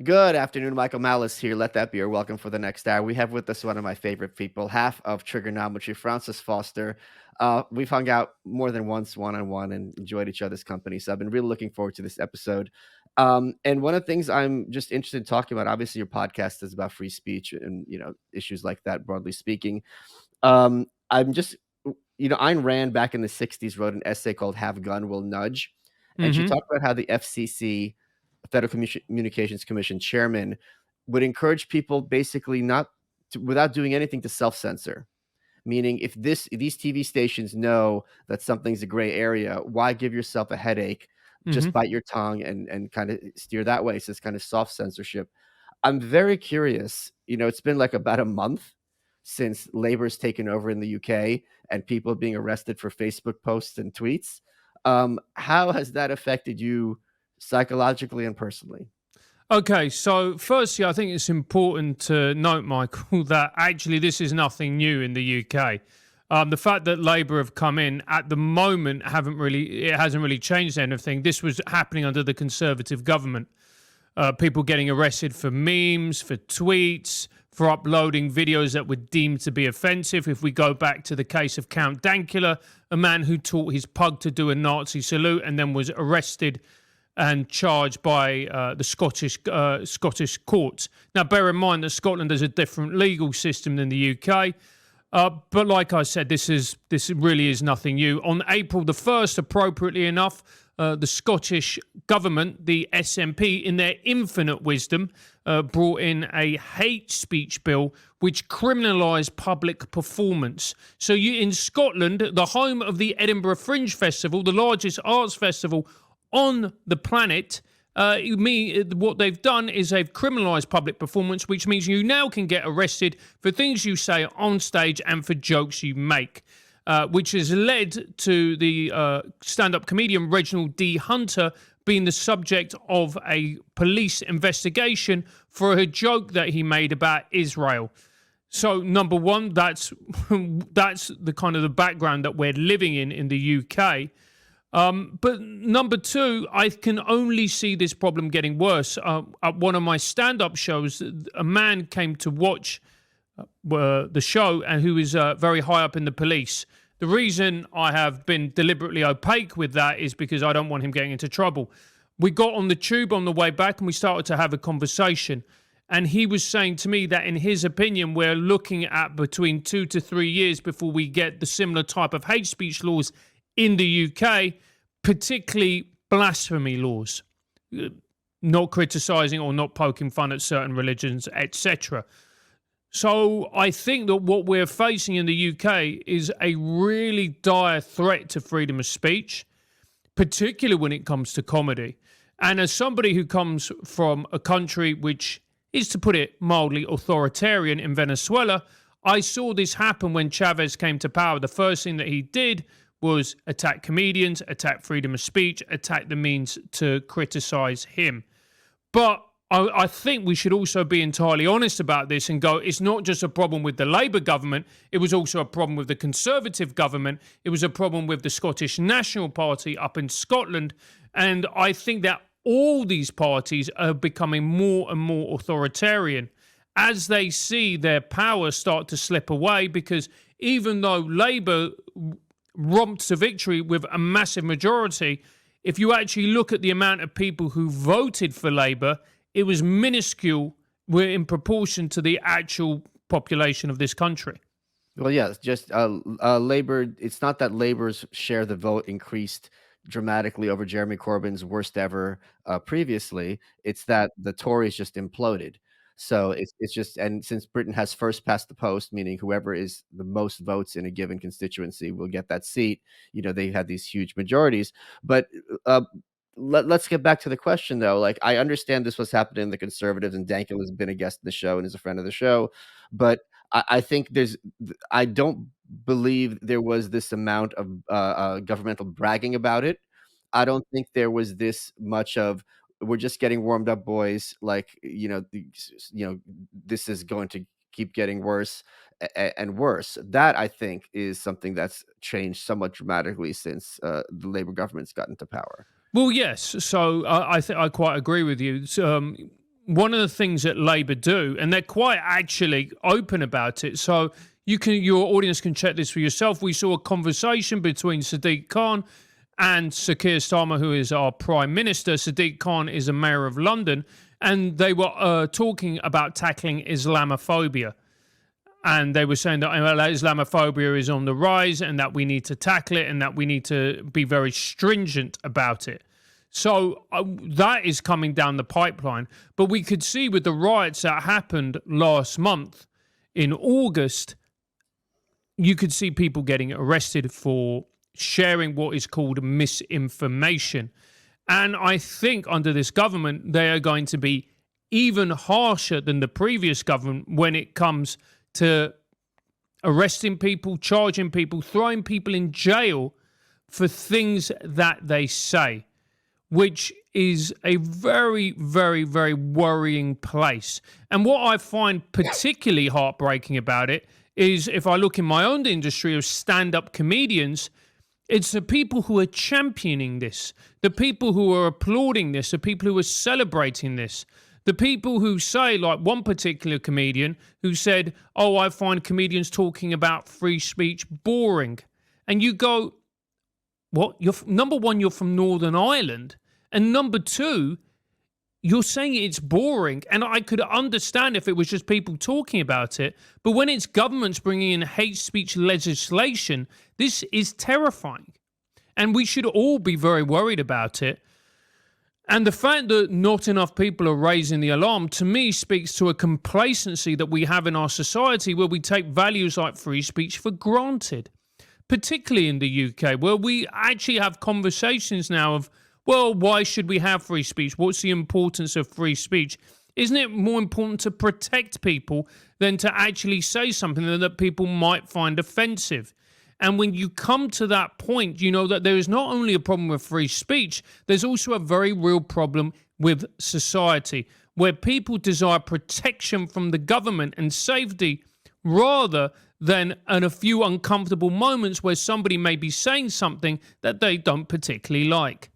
Good afternoon, Michael Malice here. Let that be your welcome for the next hour. We have with us one of my favorite people, half of Triggernometry, Francis Foster. We've hung out more than once, one on one, and enjoyed each other's company. So I've been really looking forward to this episode. And one of the things I'm just interested in talking about, obviously, your podcast is about free speech and issues like that, broadly speaking. I'm just, Ayn Rand back in the '60s wrote an essay called "Have Gun Will Nudge," and she Mhm. talked about how the FCC, Federal Communications Commission chairman, would encourage people basically not to, without doing anything, to self-censor. Meaning, if these TV stations know that something's a gray area, why give yourself a headache? Just Mhm. bite your tongue and kind of steer that way. So it's kind of soft censorship. I'm very curious. It's been like about a month since Labour's taken over in the UK and people being arrested for Facebook posts and tweets. How has that affected you psychologically and personally? Okay, so firstly, I think it's important to note, Michael, that actually this is nothing new in the UK. The fact that Labour have come in at the moment it hasn't really changed anything. This was happening under the Conservative government. People getting arrested for memes, for tweets, for uploading videos that were deemed to be offensive. If we go back to the case of Count Dankula, a man who taught his pug to do a Nazi salute and then was arrested and charged by the Scottish courts. Now, bear in mind that Scotland has a different legal system than the UK. But like I said, this really is nothing new. On April the 1st, appropriately enough, the Scottish government, the SNP, in their infinite wisdom, brought in a hate speech bill which criminalised public performance. So in Scotland, the home of the Edinburgh Fringe Festival, the largest arts festival on the planet, what they've done is they've criminalised public performance, which means you now can get arrested for things you say on stage and for jokes you make, which has led to the stand-up comedian Reginald D. Hunter being the subject of a police investigation for a joke that he made about Israel. So number one, that's the kind of the background that we're living in the UK. But number two, I can only see this problem getting worse. At one of my stand-up shows, a man came to watch the show and who is very high up in the police. The reason I have been deliberately opaque with that is because I don't want him getting into trouble. We got on the tube on the way back and we started to have a conversation. And he was saying to me that in his opinion, we're looking at between 2 to 3 years before we get the similar type of hate speech laws in the UK, particularly blasphemy laws, not criticising or not poking fun at certain religions, etc. So I think that what we're facing in the UK is a really dire threat to freedom of speech, particularly when it comes to comedy. And as somebody who comes from a country which is, to put it mildly, authoritarian in Venezuela, I saw this happen when Chavez came to power. The first thing that he did was attack comedians, attack freedom of speech, attack the means to criticize him. But I think we should also be entirely honest about this and go, it's not just a problem with the Labour government, it was also a problem with the Conservative government, it was a problem with the Scottish National Party up in Scotland, and I think that all these parties are becoming more and more authoritarian as they see their power start to slip away, because even though Labour romped to victory with a massive majority, if you actually look at the amount of people who voted for Labour, it was minuscule in proportion to the actual population of this country. Well, yes, just Labor. It's not that Labor's share of the vote increased dramatically over Jeremy Corbyn's worst ever previously. It's that the Tories just imploded. So it's just, and since Britain has first past the post, meaning whoever is the most votes in a given constituency will get that seat. They had these huge majorities. But uh, let's get back to the question, though. Like, I understand this was happening in the Conservatives, and Dankel has been a guest of the show and is a friend of the show, but I think I don't believe there was this amount of governmental bragging about it. I don't think there was this much of, we're just getting warmed up, boys. Like, this is going to keep getting worse and worse. That, I think, is something that's changed somewhat dramatically since the Labour government's gotten to power. Well, yes. So I think I quite agree with you. one of the things that Labour do, and they're quite actually open about it. So your audience can check this for yourself. We saw a conversation between Sadiq Khan and Sir Keir Starmer, who is our Prime Minister. Sadiq Khan is a mayor of London, and they were talking about tackling Islamophobia. And they were saying that Islamophobia is on the rise and that we need to tackle it and that we need to be very stringent about it. So that is coming down the pipeline. But we could see with the riots that happened last month in August, you could see people getting arrested for sharing what is called misinformation. And I think under this government, they are going to be even harsher than the previous government when it comes to arresting people, charging people, throwing people in jail for things that they say, which is a very, very, very worrying place. And what I find particularly heartbreaking about it is if I look in my own industry of stand-up comedians, it's the people who are championing this, the people who are applauding this, the people who are celebrating this, the people who say, like one particular comedian who said, oh, I find comedians talking about free speech boring. And you go, what? Number one, you're from Northern Ireland. And number two, you're saying it's boring. And I could understand if it was just people talking about it. But when it's governments bringing in hate speech legislation, this is terrifying. And we should all be very worried about it. And the fact that not enough people are raising the alarm, to me, speaks to a complacency that we have in our society where we take values like free speech for granted, particularly in the UK, where we actually have conversations now of, well, why should we have free speech? What's the importance of free speech? Isn't it more important to protect people than to actually say something that people might find offensive? And when you come to that point, you know that there is not only a problem with free speech, there's also a very real problem with society, where people desire protection from the government and safety rather than in a few uncomfortable moments where somebody may be saying something that they don't particularly like.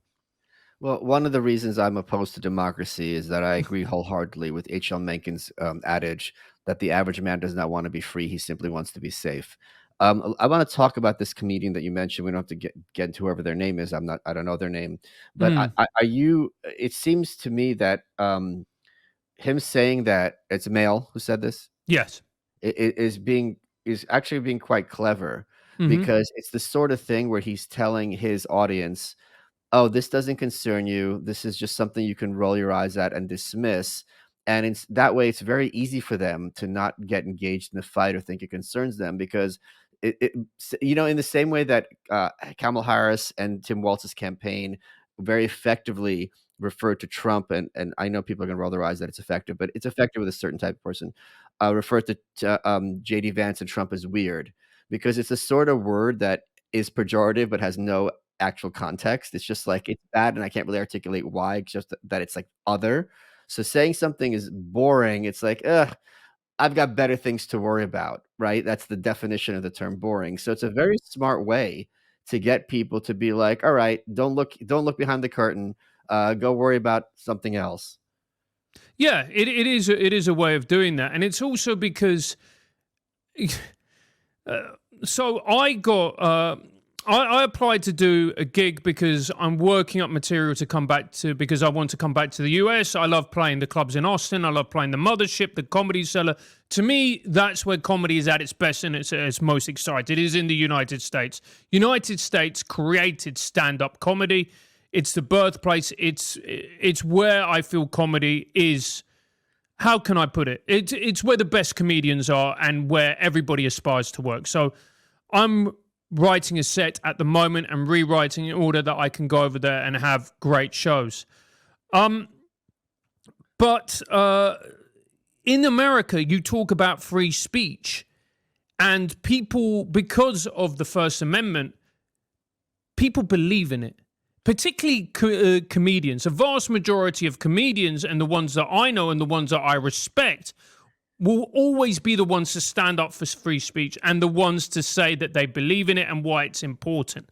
Well, one of the reasons I'm opposed to democracy is that I agree wholeheartedly with H.L. Mencken's adage that the average man does not want to be free; he simply wants to be safe. I want to talk about this comedian that you mentioned. We don't have to get into whoever their name is. I don't know their name, but Mm, are you? It seems to me that him saying that it's a male who said this yes. is actually being quite clever Hmm. because it's the sort of thing where he's telling his audience, oh, this doesn't concern you. This is just something you can roll your eyes at and dismiss. And it's that way, it's very easy for them to not get engaged in the fight or think it concerns them because in the same way that Kamala Harris and Tim Walz's campaign very effectively referred to Trump, and I know people are going to roll their eyes that it's effective, but it's effective with a certain type of person, referred to JD Vance and Trump as weird because it's a sort of word that is pejorative but has no actual context. It's just like it's bad, and I can't really articulate why. Just that it's like other. So saying something is boring, it's like, ugh, I've got better things to worry about, right? That's the definition of the term boring. So it's a very smart way to get people to be like, all right, don't look behind the curtain. Go worry about something else. Yeah, it is a way of doing that. And it's also because so I applied to do a gig because I'm working up material to come back to because I want to come back to the US. I love playing the clubs in Austin. I love playing the Mothership, the Comedy Cellar. To me, that's where comedy is at its best and it's most exciting. It is in the United States. United States created stand-up comedy. It's the birthplace. It's where I feel comedy is. How can I put it? It's where the best comedians are and where everybody aspires to work. So I'm writing a set at the moment and rewriting in order that I can go over there and have great shows. But in America, you talk about free speech, and people, because of the First Amendment, people believe in it. Particularly comedians. A vast majority of comedians, and the ones that I know and the ones that I respect, will always be the ones to stand up for free speech and the ones to say that they believe in it and why it's important.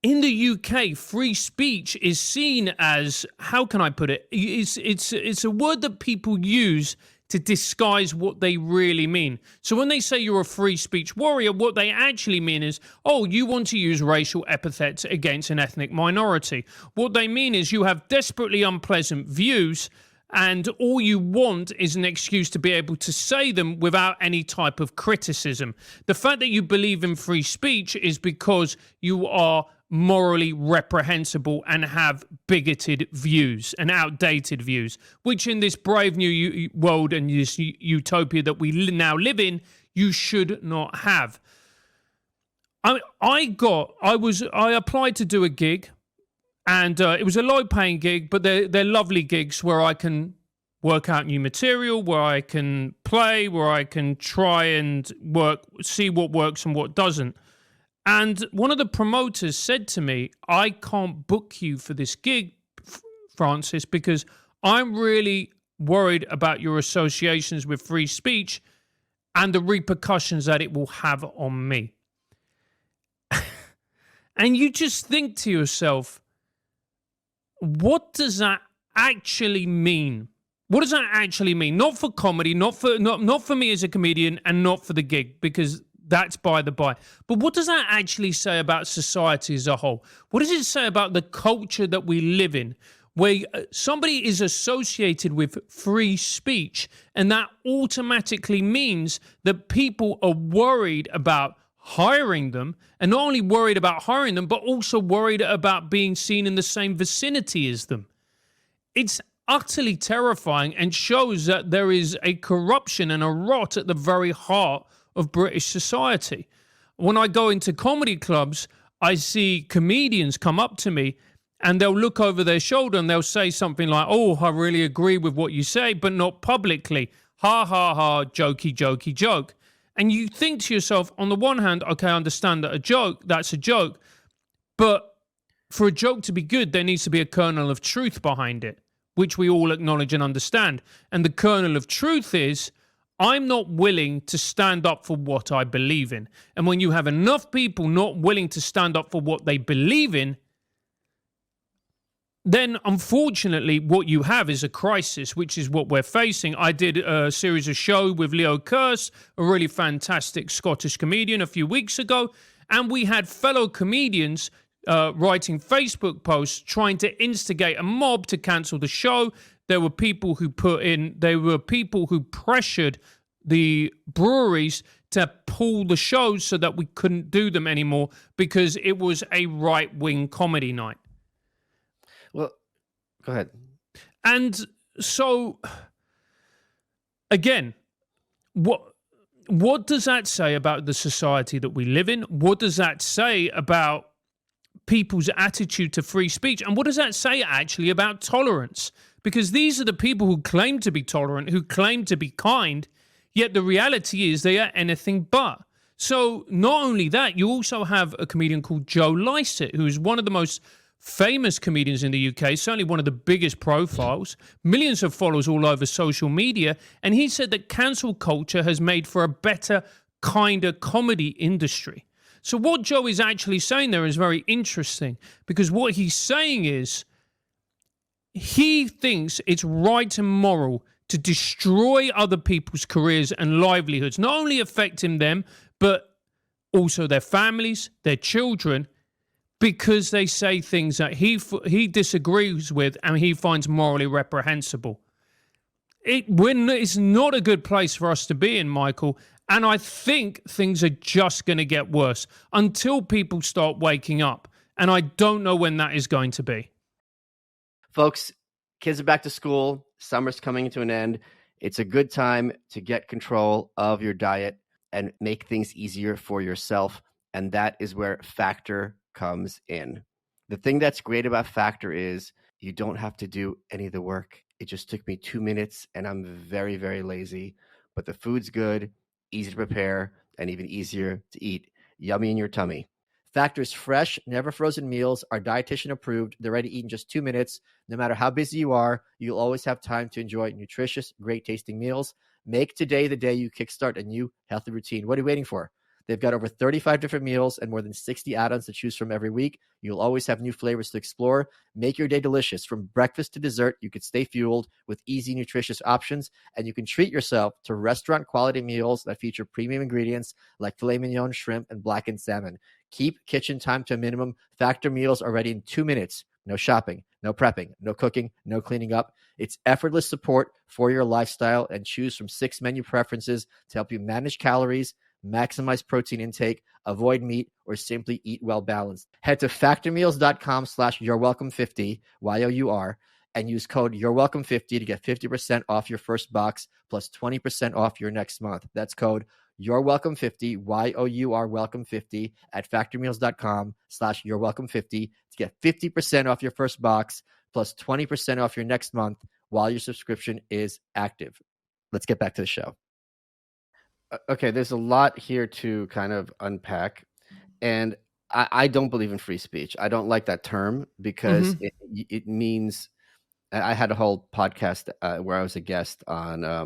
in the UK, free speech is seen as, how can I put it? It's a word that people use to disguise what they really mean. So when they say you're a free speech warrior, what they actually mean is, oh, you want to use racial epithets against an ethnic minority. What they mean is you have desperately unpleasant views, and all you want is an excuse to be able to say them without any type of criticism. The fact that you believe in free speech is because you are morally reprehensible and have bigoted views and outdated views, which in this brave new world and this utopia that we now live in, you should not have. I applied to do a gig, and it was a low-paying gig, but they're lovely gigs where I can work out new material, where I can play, where I can try and see what works and what doesn't. And one of the promoters said to me, I can't book you for this gig, Francis, because I'm really worried about your associations with free speech and the repercussions that it will have on me. And you just think to yourself, what does that actually mean? What does that actually mean? Not for comedy, not for me as a comedian, and not for the gig, because that's by the by. But what does that actually say about society as a whole? What does it say about the culture that we live in, where somebody is associated with free speech, and that automatically means that people are worried about hiring them, and not only worried about hiring them, but also worried about being seen in the same vicinity as them? It's utterly terrifying and shows that there is a corruption and a rot at the very heart of British society. When I go into comedy clubs, I see comedians come up to me and they'll look over their shoulder and they'll say something like, oh, I really agree with what you say, but not publicly. Ha, ha, ha, jokey, jokey, joke. And you think to yourself, on the one hand, okay, I understand that that's a joke, but for a joke to be good, there needs to be a kernel of truth behind it, which we all acknowledge and understand. And the kernel of truth is, I'm not willing to stand up for what I believe in. And when you have enough people not willing to stand up for what they believe in, then unfortunately what you have is a crisis, which is what we're facing. I did a series of show with Leo Kearse, a really fantastic Scottish comedian, a few weeks ago, and we had fellow comedians writing Facebook posts trying to instigate a mob to cancel the show. There were people who pressured the breweries to pull the shows so that we couldn't do them anymore because it was a right-wing comedy night. Well, go ahead. And so, again, what does that say about the society that we live in? What does that say about people's attitude to free speech? And what does that say actually about tolerance? Because these are the people who claim to be tolerant, who claim to be kind, yet the reality is they are anything but. So not only that, you also have a comedian called Joe Lycett, who is one of the most famous comedians in the UK, certainly one of the biggest profiles, millions of followers all over social media, and he said that cancel culture has made for a better, kinder comedy industry. So what Joe is actually saying there is very interesting, because what he's saying is he thinks it's right and moral to destroy other people's careers and livelihoods, not only affecting them, but also their families, their children, because they say things that he disagrees with and he finds morally reprehensible. It's not a good place for us to be in, Michael, and I think things are just going to get worse until people start waking up, and I don't know when that is going to be. Folks, kids are back to school. Summer's coming to an end. It's a good time to get control of your diet and make things easier for yourself, and that is where Factor comes in. The thing that's great about Factor is you don't have to do any of the work. It just took me 2 minutes, and I'm very, very lazy, but the food's good, easy to prepare, and even easier to eat. Yummy in your tummy. Factor's fresh, never frozen meals are dietitian approved. They're ready to eat in just 2 minutes. No matter how busy you are, you'll always have time to enjoy nutritious, great tasting meals. Make today the day you kickstart a new healthy routine. What are you waiting for? They've got over 35 different meals and more than 60 add-ons to choose from every week. You'll always have new flavors to explore. Make your day delicious. From breakfast to dessert, you could stay fueled with easy, nutritious options, and you can treat yourself to restaurant-quality meals that feature premium ingredients like filet mignon, shrimp, and blackened salmon. Keep kitchen time to a minimum. Factor meals are ready in 2 minutes. No shopping, no prepping, no cooking, no cleaning up. It's effortless support for your lifestyle, and choose from 6 menu preferences to help you manage calories, maximize protein intake, avoid meat, or simply eat well balanced. Head to factormeals.com/yourwelcome50, YOUR, and use code yourwelcome50 to get 50% off your first box plus 20% off your next month. That's code yourwelcome50, YOUR welcome50 at factormeals.com/yourwelcome50 to get 50% off your first box plus 20% off your next month while your subscription is active. Let's get back to the show. Okay, there's a lot here to kind of unpack, and I don't believe in free speech. I don't like that term because it means I had a whole podcast where I was a guest on a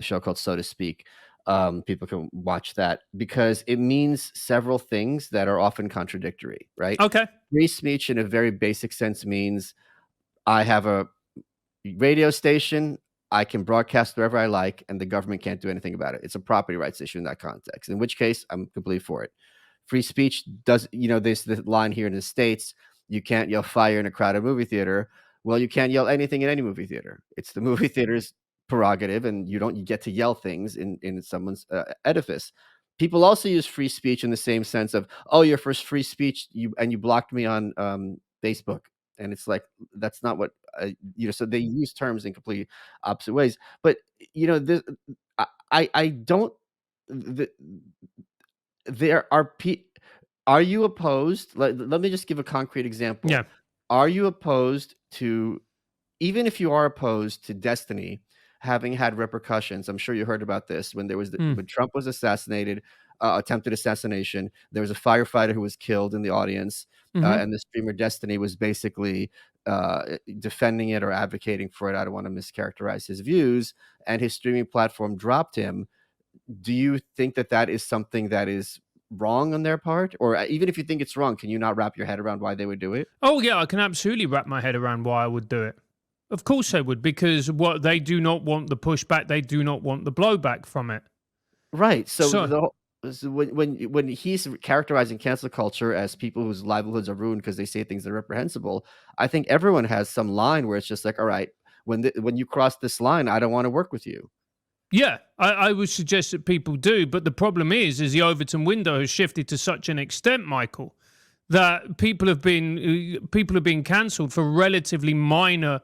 show called So to Speak. People can watch that because it means several things that are often contradictory, right? Okay. Free speech in a very basic sense means I have a radio station, I can broadcast wherever I like, and the government can't do anything about it. It's a property rights issue in that context, in which case I'm completely for it. Free speech does, there's the line here in the States, you can't yell fire in a crowded movie theater. Well, you can't yell anything in any movie theater. It's the movie theater's prerogative, and you get to yell things in someone's edifice. People also use free speech in the same sense of, oh, your first free speech, you blocked me on Facebook. And it's like, that's not what, so they use terms in completely opposite ways. But, this, I don't, there are you opposed? Let me just give a concrete example. Yeah. Are you opposed to, even if you are opposed to Destiny having had repercussions? I'm sure you heard about this when there was when Trump was assassinated, attempted assassination. There was a firefighter who was killed in the audience, and the streamer Destiny was basically defending it or advocating for it. I don't want to mischaracterize his views, and his streaming platform dropped him. Do you think that is something that is wrong on their part? Or even if you think it's wrong, can you not wrap your head around why they would do it? Oh, yeah, I can absolutely wrap my head around why I would do it. Of course I would, because what they do not want the pushback, they do not want the blowback from it. Right. So when he's characterizing cancel culture as people whose livelihoods are ruined because they say things that are reprehensible, I think everyone has some line where it's just like, all right, when you cross this line, I don't want to work with you. Yeah, I would suggest that people do, but the problem is the Overton window has shifted to such an extent, Michael, that people have been cancelled for relatively minor.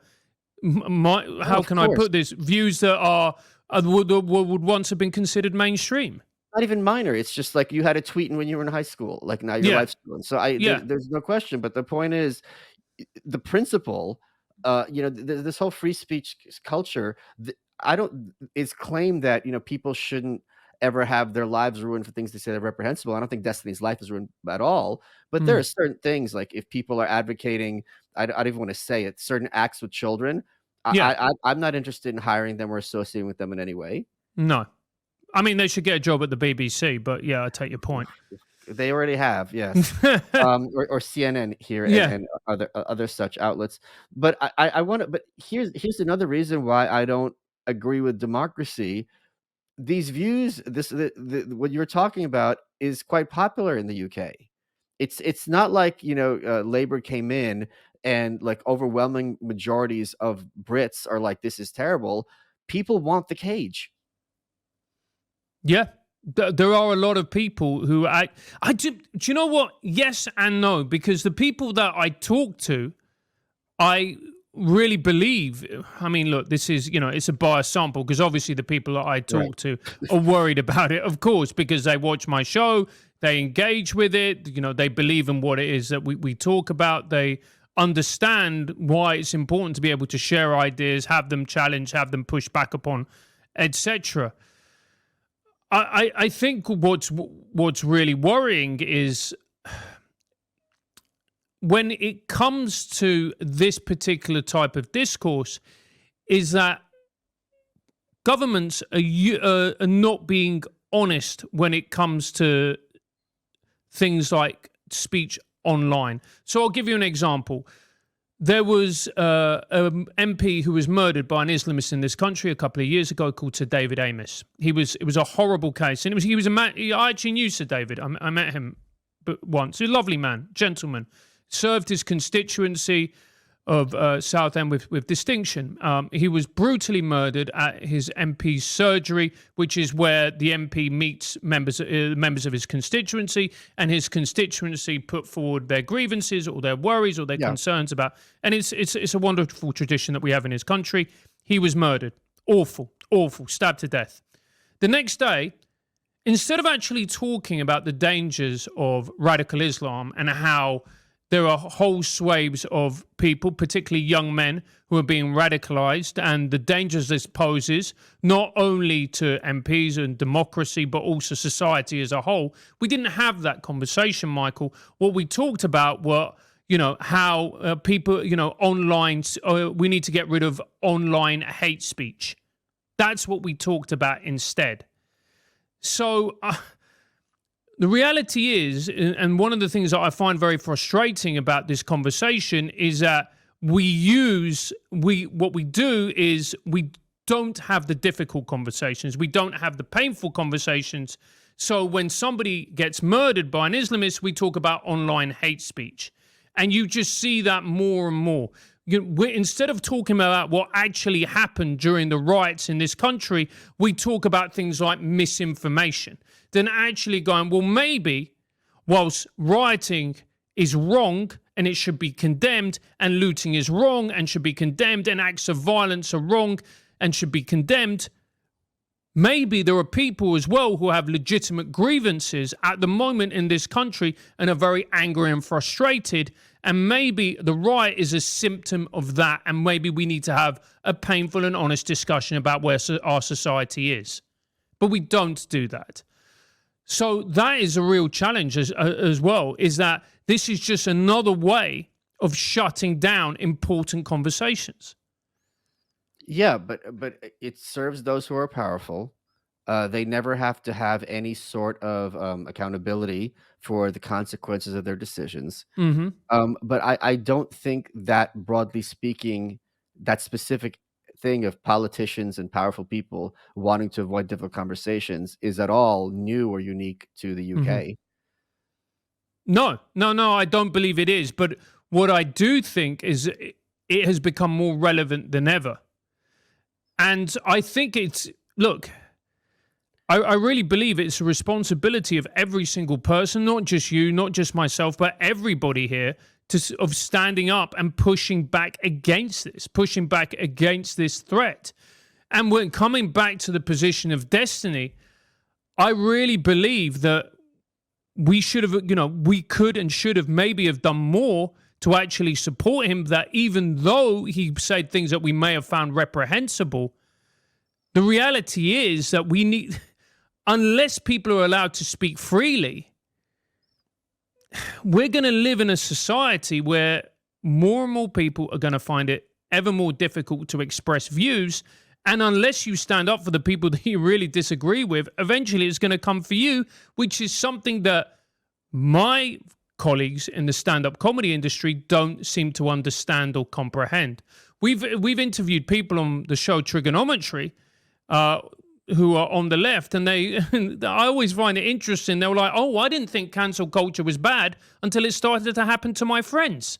How can I put this? Views that would once have been considered mainstream. Not even minor. It's just like you had a tweet when you were in high school. Like now your life's ruined. So there's no question. But the point is, the principle. This whole free speech culture. It's claimed that people shouldn't ever have their lives ruined for things they say are reprehensible. I don't think Destiny's life is ruined at all. But there are certain things, like if people are advocating, I don't even want to say it, certain acts with children. I'm not interested in hiring them or associating with them in any way. No, I mean they should get a job at the BBC. But yeah, I take your point. They already have, yes, or CNN here, and other such outlets. But I want to. But here's another reason why I don't agree with democracy. These views, what you're talking about, is quite popular in the UK. It's not like Labour came in and like overwhelming majorities of Brits are like, this is terrible. People want the cage. Yeah. There are a lot of people who do you know what? Yes and no, because the people that I talk to, I really believe. I mean, look, this is it's a biased sample because obviously the people that I talk to are worried about it, of course, because they watch my show, they engage with it, they believe in what it is that we talk about, they understand why it's important to be able to share ideas, have them challenged, have them pushed back upon, etc. I think what's really worrying is when it comes to this particular type of discourse, is that governments are not being honest when it comes to things like speech online. So I'll give you an example. There was an MP who was murdered by an Islamist in this country a couple of years ago called Sir David Amos. It was a horrible case, and he was a man. I actually knew Sir David. I met him once. He's a lovely man, gentleman. Served his constituency of Southend with distinction. He was brutally murdered at his MP's surgery, which is where the MP meets members of his constituency, and his constituency put forward their grievances or their worries or their concerns about. And it's a wonderful tradition that we have in his country. He was murdered. Awful, stabbed to death. The next day, instead of actually talking about the dangers of radical Islam and how there are whole swathes of people, particularly young men, who are being radicalized, and the dangers this poses, not only to MPs and democracy, but also society as a whole. We didn't have that conversation, Michael. What we talked about were, how people, online, we need to get rid of online hate speech. That's what we talked about instead. So the reality is, and one of the things that I find very frustrating about this conversation is that we don't have the difficult conversations. We don't have the painful conversations. So when somebody gets murdered by an Islamist, we talk about online hate speech. And you just see that more and more. Instead of talking about what actually happened during the riots in this country, we talk about things like misinformation. Then actually going, well, maybe whilst rioting is wrong and it should be condemned, and looting is wrong and should be condemned, and acts of violence are wrong and should be condemned, maybe there are people as well who have legitimate grievances at the moment in this country and are very angry and frustrated. And maybe the riot is a symptom of that. And maybe we need to have a painful and honest discussion about where our society is. But we don't do that. So that is a real challenge as well, is that this is just another way of shutting down important conversations. Yeah, but it serves those who are powerful. They never have to have any sort of accountability for the consequences of their decisions. Mm-hmm. But I don't think that, broadly speaking, that specific thing of politicians and powerful people wanting to avoid difficult conversations is at all new or unique to the UK. Mm-hmm. No, I don't believe it is. But what I do think is it has become more relevant than ever. And I think look, I really believe it's a responsibility of every single person, not just you, not just myself, but everybody here, of standing up and pushing back against this threat. And when coming back to the position of destiny, I really believe that we should have, we could and should have maybe have done more to actually support him, that even though he said things that we may have found reprehensible, the reality is that we need, unless people are allowed to speak freely, we're going to live in a society where more and more people are going to find it ever more difficult to express views. And unless you stand up for the people that you really disagree with, eventually it's going to come for you, which is something that my colleagues in the stand-up comedy industry don't seem to understand or comprehend. We've interviewed people on the show Triggernometry who are on the left, and I always find it interesting. They were like, oh, I didn't think cancel culture was bad until it started to happen to my friends.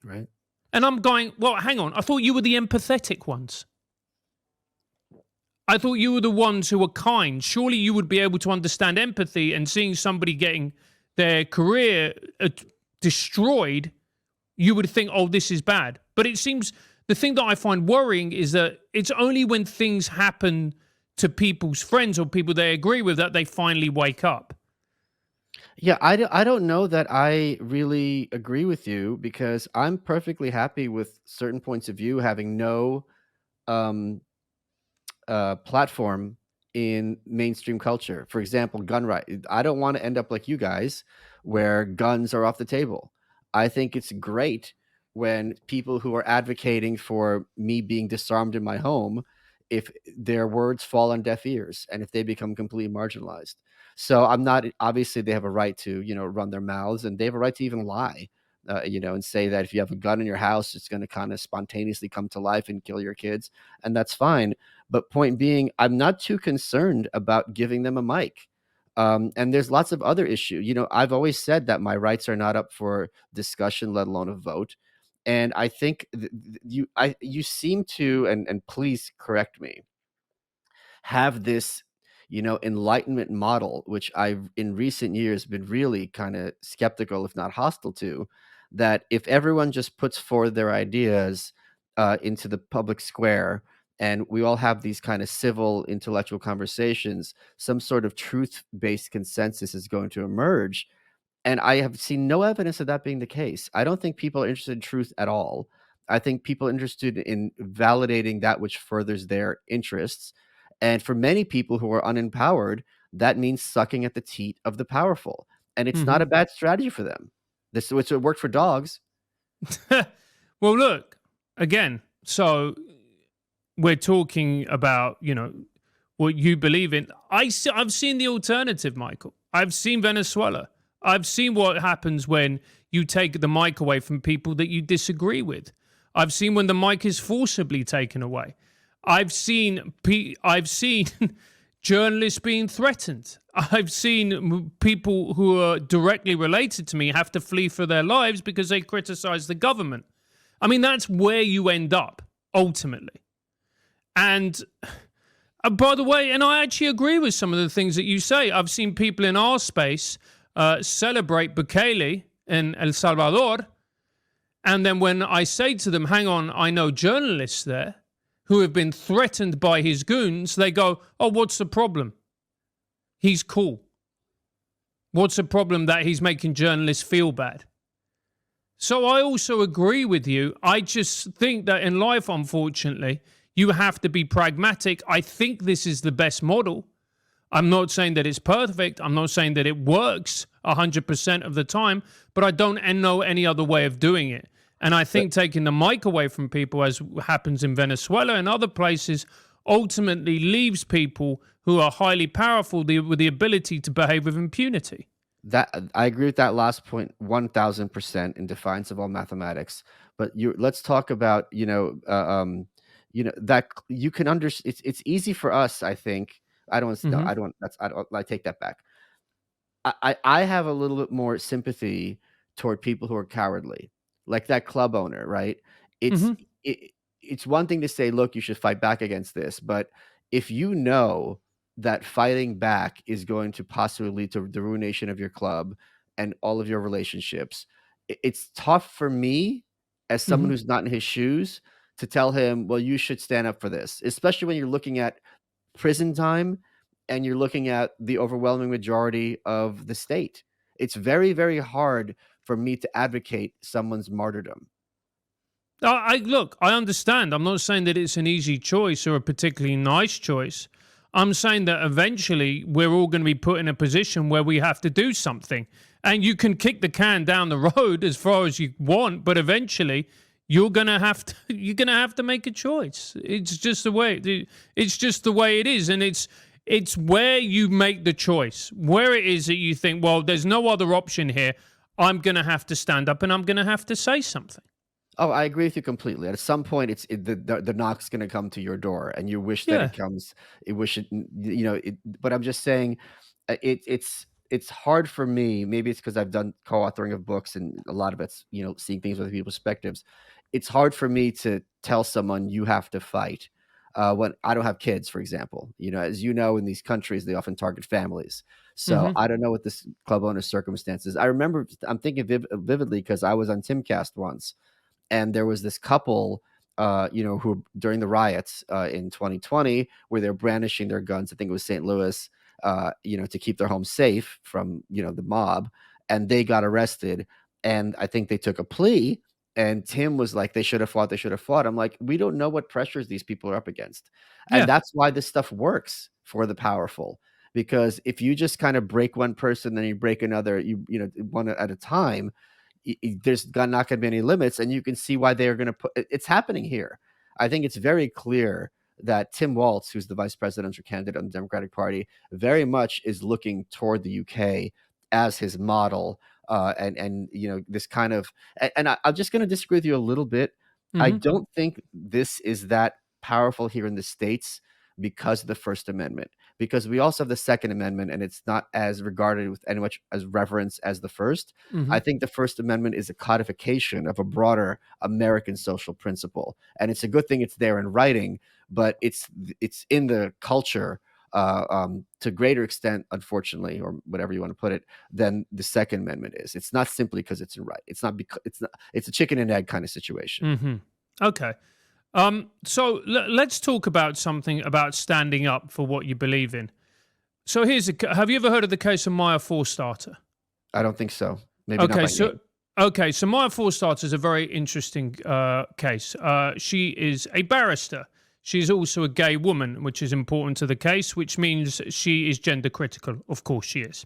Right. And I'm going, well, hang on. I thought you were the empathetic ones. I thought you were the ones who were kind. Surely you would be able to understand empathy, and seeing somebody getting their career destroyed, you would think, oh, this is bad. But it seems the thing that I find worrying is that it's only when things happen to people's friends or people they agree with that they finally wake up. Yeah, I don't know that I really agree with you, because I'm perfectly happy with certain points of view having no platform in mainstream culture. For example, gun right. I don't want to end up like you guys, where guns are off the table. I think it's great when people who are advocating for me being disarmed in my home if their words fall on deaf ears and if they become completely marginalized. So I'm not obviously they have a right to, run their mouths, and they have a right to even lie, and say that if you have a gun in your house, it's going to kind of spontaneously come to life and kill your kids, and that's fine. But point being, I'm not too concerned about giving them a mic. And there's lots of other issue. I've always said that my rights are not up for discussion, let alone a vote. And I think you seem to, and please correct me, have this, enlightenment model, which I've in recent years been really kind of skeptical, if not hostile to, that if everyone just puts forward their ideas into the public square, and we all have these kind of civil intellectual conversations, some sort of truth-based consensus is going to emerge. And I have seen no evidence of that being the case. I don't think people are interested in truth at all. I think people are interested in validating that which furthers their interests. And for many people who are unempowered, that means sucking at the teat of the powerful. And it's not Hmm. a bad strategy for them. This which it worked for dogs. Well, look again. So we're talking about, what you believe in. I've seen the alternative, Michael. I've seen Venezuela. I've seen what happens when you take the mic away from people that you disagree with. I've seen when the mic is forcibly taken away. I've seen journalists being threatened. I've seen people who are directly related to me have to flee for their lives because they criticize the government. I mean, that's where you end up ultimately. And by the way, and I actually agree with some of the things that you say. I've seen people in our space celebrate Bukele in El Salvador. And then when I say to them, hang on, I know journalists there who have been threatened by his goons, they go, oh, what's the problem? He's cool. What's the problem that he's making journalists feel bad? So I also agree with you. I just think that in life, unfortunately, you have to be pragmatic. I think this is the best model. I'm not saying that it's perfect. I'm not saying that it works 100% of the time, but I don't know any other way of doing it. And I think taking the mic away from people, as happens in Venezuela and other places, ultimately leaves people who are highly powerful with the ability to behave with impunity. That I agree with that last point 1000% in defiance of all mathematics. But let's talk about, that you can understand. It's easy for us, I think. I don't no, Hmm. I don't that's I take that back. I have a little bit more sympathy toward people who are cowardly, like that club owner, right? It's Hmm. it, it's one thing to say, look, you should fight back against this, but if you know that fighting back is going to possibly lead to the ruination of your club and all of your relationships, it's tough for me as someone Hmm. who's not in his shoes to tell him, well, you should stand up for this, especially when you're looking at prison time and you're looking at the overwhelming majority of the state. It's very, very hard for me to advocate someone's martyrdom. Look, I understand. I'm not saying that it's an easy choice or a particularly nice choice. I'm saying that eventually we're all going to be put in a position where we have to do something. And you can kick the can down the road as far as you want, but eventually you're gonna have to make a choice. It's just the way it's just the way it is, and it's where you make the choice, where it is that you think, well, there's no other option here. I'm gonna have to stand up and I'm gonna have to say something. Oh, I agree with you completely. At some point, the knock's gonna come to your door, and you wish that Yeah. it comes. You wish it, but I'm just saying, it's hard for me. Maybe it's because I've done co-authoring of books, and a lot of it's seeing things with other people's perspectives. It's hard for me to tell someone you have to fight when I don't have kids, for example. As you know, in these countries, they often target families. So Hmm. I don't know what this club owner's circumstances. I remember I'm thinking vividly because I was on Timcast once, and there was this couple, who during the riots in 2020, where they're brandishing their guns. I think it was St. Louis, to keep their home safe from the mob, and they got arrested. And I think they took a plea. And Tim was like, "They should have fought. They should have fought." I'm like, "We don't know what pressures these people are up against," and Yeah. that's why this stuff works for the powerful. Because if you just kind of break one person, then you break another, one at a time, there's not going to be any limits, and you can see why they are going to put it's happening here. I think it's very clear that Tim Walz, who's the vice presidential candidate on the Democratic Party, very much is looking toward the UK as his model. And this kind of, and I'm just going to disagree with you a little bit. I Hmm. don't think this is that powerful here in the States because of the First Amendment, because we also have the Second Amendment, and it's not as regarded with any much as reverence as the first. I Hmm. think the First Amendment is a codification of a broader American social principle, and it's a good thing it's there in writing, but it's in the culture to greater extent, unfortunately, or whatever you want to put it, than the Second Amendment is. It's not simply because it's in right. It's not because it's not. It's a chicken and egg kind of situation. Hmm. Okay. So let's talk about something about standing up for what you believe in. So have you ever heard of the case of Maya Forstater? I don't think so. Maybe not Okay, by name. so Maya Forstater is a very interesting case. She is a barrister. She's also a gay woman, which is important to the case, which means she is gender critical. Of course, she is.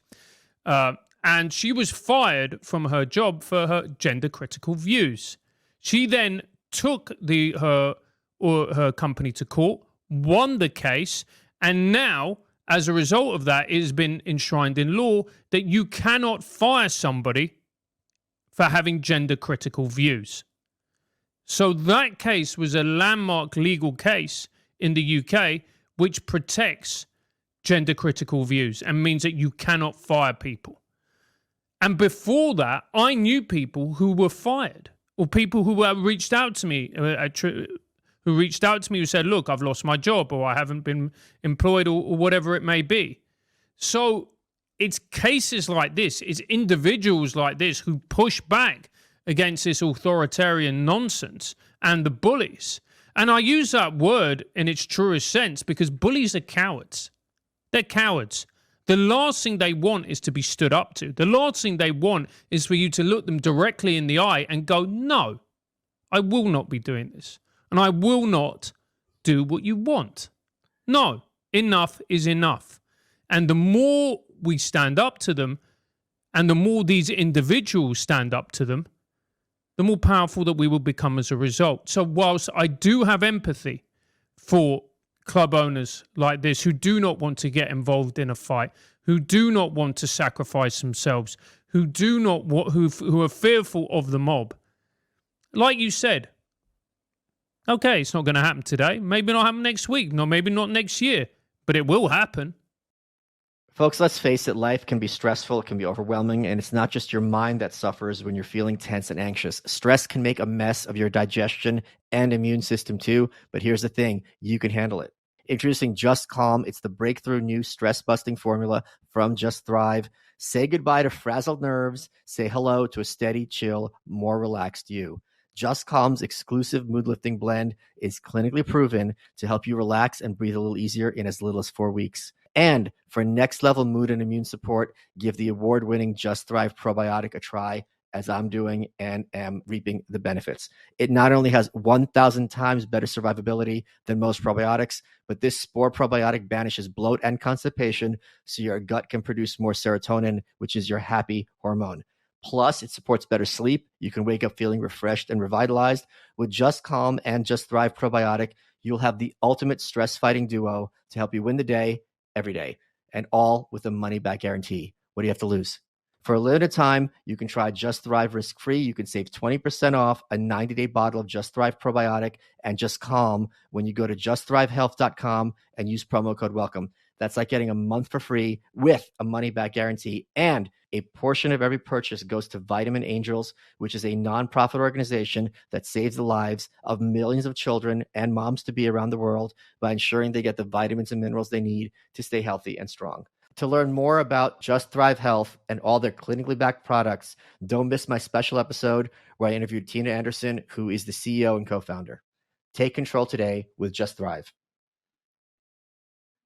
And she was fired from her job for her gender critical views. She then took her company to court, won the case, and now, as a result of that, it has been enshrined in law that you cannot fire somebody for having gender critical views. So that case was a landmark legal case in the UK which protects gender critical views and means that you cannot fire people. And before that, I knew people who were fired, or people who reached out to me, who said, "Look, I've lost my job, or I haven't been employed, or whatever it may be." So it's cases like this, it's individuals like this who push back against this authoritarian nonsense and the bullies. And I use that word in its truest sense because bullies are cowards. They're cowards. The last thing they want is to be stood up to. The last thing they want is for you to look them directly in the eye and go, "No, I will not be doing this. And I will not do what you want." No, enough is enough. And the more we stand up to them, and the more these individuals stand up to them, the more powerful that we will become as a result. So whilst I do have empathy for club owners like this who do not want to get involved in a fight, who do not want to sacrifice themselves, who do not who are fearful of the mob, like you said, okay, it's not going to happen today. Maybe not happen next week. No, maybe not next year, but it will happen. Folks, let's face it, life can be stressful, it can be overwhelming, and it's not just your mind that suffers when you're feeling tense and anxious. Stress can make a mess of your digestion and immune system too, but here's the thing, you can handle it. Introducing Just Calm, it's the breakthrough new stress-busting formula from Just Thrive. Say goodbye to frazzled nerves, say hello to a steady, chill, more relaxed you. Just Calm's exclusive mood-lifting blend is clinically proven to help you relax and breathe a little easier in as little as 4 weeks. And for next level mood and immune support, give the award-winning Just Thrive probiotic a try, as I'm doing and am reaping the benefits. It not only has 1,000 times better survivability than most probiotics, but this spore probiotic banishes bloat and constipation so your gut can produce more serotonin, which is your happy hormone. Plus, it supports better sleep. You can wake up feeling refreshed and revitalized. With Just Calm and Just Thrive probiotic, you'll have the ultimate stress-fighting duo to help you win the day every day, and all with a money-back guarantee. What do you have to lose? For a limited time, you can try Just Thrive risk-free. You can save 20% off a 90-day bottle of Just Thrive probiotic and Just Calm when you go to justthrivehealth.com and use promo code WELCOME. That's like getting a month for free with a money-back guarantee, and a portion of every purchase goes to Vitamin Angels, which is a nonprofit organization that saves the lives of millions of children and moms-to-be around the world by ensuring they get the vitamins and minerals they need to stay healthy and strong. To learn more about Just Thrive Health and all their clinically backed products, don't miss my special episode where I interviewed Tina Anderson, who is the CEO and co-founder. Take control today with Just Thrive.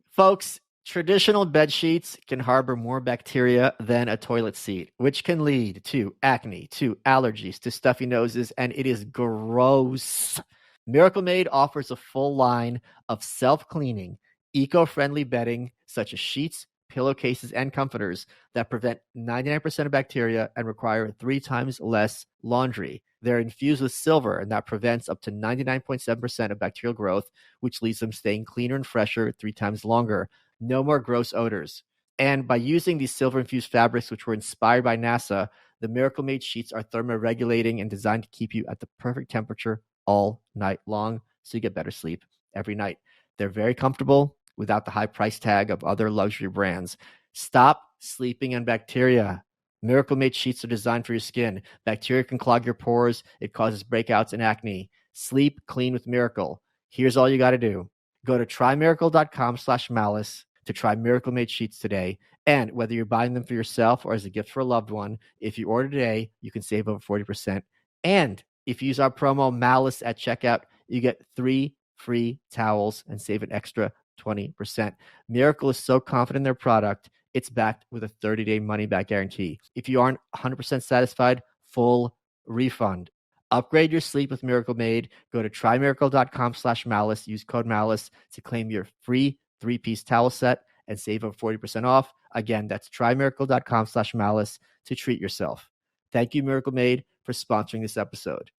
Folks, traditional bed sheets can harbor more bacteria than a toilet seat, which can lead to acne, to allergies, to stuffy noses, and it is gross. Miracle Made offers a full line of self-cleaning, eco-friendly bedding such as sheets, pillowcases, and comforters that prevent 99% of bacteria and require 3 times less laundry. They're infused with silver, and that prevents up to 99.7% of bacterial growth, which leaves them staying cleaner and fresher 3 times longer. No more gross odors. And by using these silver-infused fabrics, which were inspired by NASA, the Miracle Made sheets are thermoregulating and designed to keep you at the perfect temperature all night long, so you get better sleep every night. They're very comfortable without the high price tag of other luxury brands. Stop sleeping on bacteria. Miracle Made sheets are designed for your skin. Bacteria can clog your pores. It causes breakouts and acne. Sleep clean with Miracle. Here's all you got to do. Go to trymiracle.com/malice to try Miracle Made sheets today. And whether you're buying them for yourself or as a gift for a loved one, if you order today, you can save over 40%. And if you use our promo Malice at checkout, you get 3 free towels and save an extra 20%. Miracle is so confident in their product, it's backed with a 30-day money-back guarantee. If you aren't 100% satisfied, full refund. Upgrade your sleep with Miracle Made. Go to trymiracle.com/malice. Use code Malice to claim your free 3-piece towel set and save over 40% off. Again, that's trymiracle.com/malice to treat yourself. Thank you, Miracle Made, for sponsoring this episode.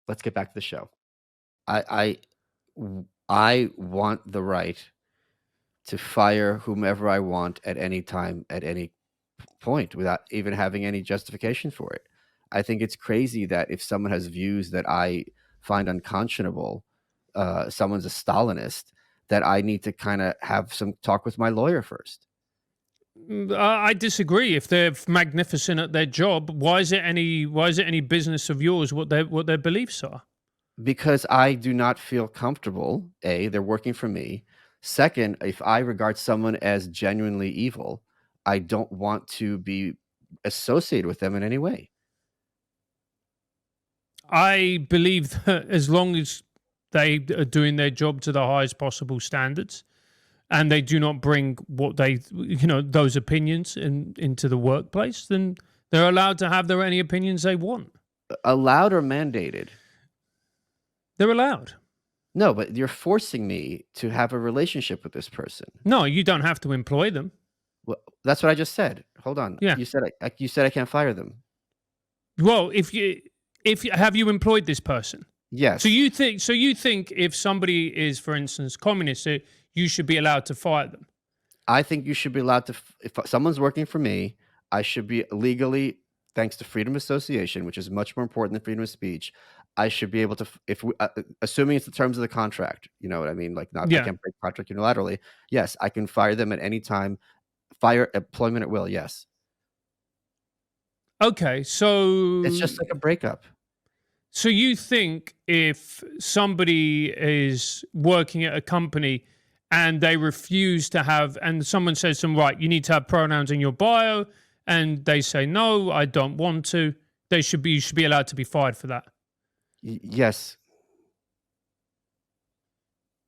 Let's get back to the show. I want the right to fire whomever I want at any time, at any point, without even having any justification for it. I think it's crazy that if someone has views that I find unconscionable, someone's a Stalinist, that I need to kind of have some talk with my lawyer first. I disagree. If they're magnificent at their job, why is it any business of yours what their beliefs are? Because I do not feel comfortable. A, they're working for me. Second, if I regard someone as genuinely evil, I don't want to be associated with them in any way. I believe that as long as they are doing their job to the highest possible standards, and they do not bring what those opinions into the workplace, then they're allowed to have any opinions they want. Allowed or mandated? They're allowed. No, but you're forcing me to have a relationship with this person. No, you don't have to employ them. Well, that's what I just said. Hold on. Yeah. You said I can't fire them. Well, have you employed this person? Yes. So you think if somebody is, for instance, communist, you should be allowed to fire them? I think you should be allowed to. If someone's working for me, I should be legally, thanks to freedom of association, which is much more important than freedom of speech. I should be able to, assuming it's the terms of the contract, you know what I mean? Like, I can't break contract unilaterally. Yes, I can fire them at any time. Fire employment at will. Yes. Okay, so it's just like a breakup. So you think if somebody is working at a company and they refuse to have, and someone says to them, right, you need to have pronouns in your bio, and they say, no, I don't want to, you should be allowed to be fired for that? Yes.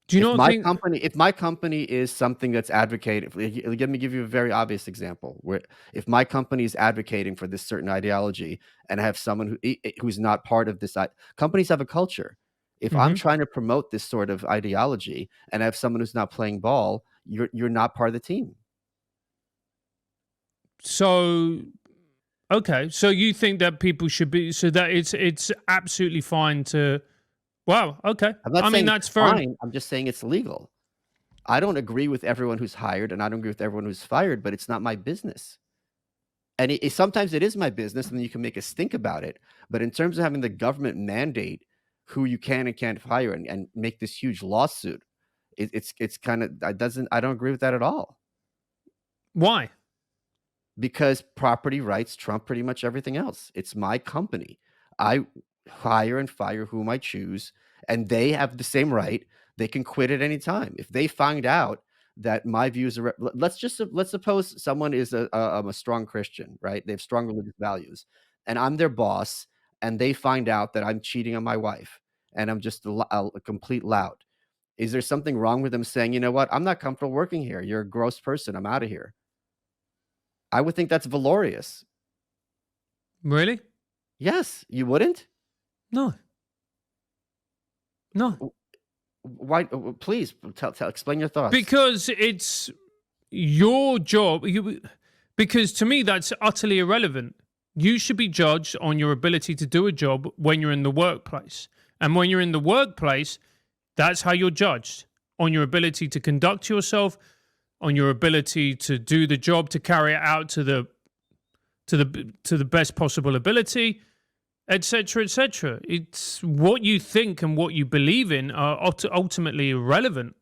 Do you not think if my company is something that's advocating, let me give you a very obvious example where if my company is advocating for this certain ideology and I have someone who's not part of this, companies have a culture. If I'm trying to promote this sort of ideology and I have someone who's not playing ball, you're not part of the team. So, okay, so you think that people should be, so that it's absolutely fine to. Wow. Okay. I mean, that's fine. I'm just saying it's legal. I don't agree with everyone who's hired, and I don't agree with everyone who's fired, but it's not my business. And sometimes it is my business, and then you can make a stink about it. But in terms of having the government mandate who you can and can't fire and make this huge lawsuit, it's kind of I don't agree with that at all. Why? Because property rights trump pretty much everything else. It's my company. I hire and fire whom I choose, and they have the same right. They can quit at any time. If they find out that my views are, let's suppose someone is a strong Christian, right? They have strong religious values, and I'm their boss, and they find out that I'm cheating on my wife, and I'm just a complete lout. Is there something wrong with them saying, you know what, I'm not comfortable working here. You're a gross person. I'm out of here. I would think that's valorous. Really? Yes, you wouldn't? No. No. Why? Please explain your thoughts. Because it's, your job, because to me that's utterly irrelevant. You should be judged on your ability to do a job when you're in the workplace. And when you're in the workplace, that's how you're judged, on your ability to conduct yourself, on your ability to do the job, to carry it out to the best possible ability, etc., etc. It's what you think and what you believe in are ultimately irrelevant.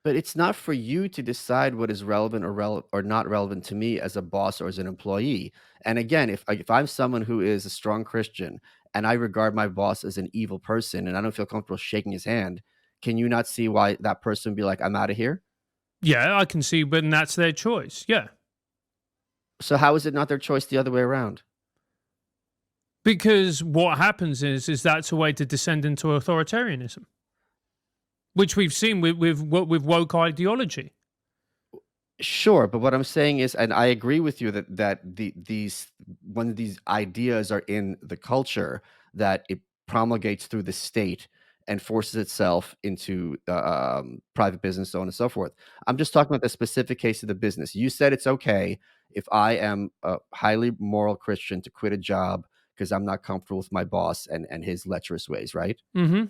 But it's not for you to decide what is relevant or not relevant to me as a boss or as an employee. And again, if I'm someone who is a strong Christian and I regard my boss as an evil person and I don't feel comfortable shaking his hand, can you not see why that person would be like, I'm out of here? Yeah, I can see, but that's their choice. Yeah. So how is it not their choice the other way around? Because what happens is that's a way to descend into authoritarianism, which we've seen with woke ideology. Sure, but what I'm saying is, and I agree with you that these when these ideas are in the culture, that it promulgates through the state and forces itself into private business, so on and so forth. I'm just talking about the specific case of the business. You said it's okay if I am a highly moral Christian to quit a job because I'm not comfortable with my boss and his lecherous ways, right? Mm-hmm.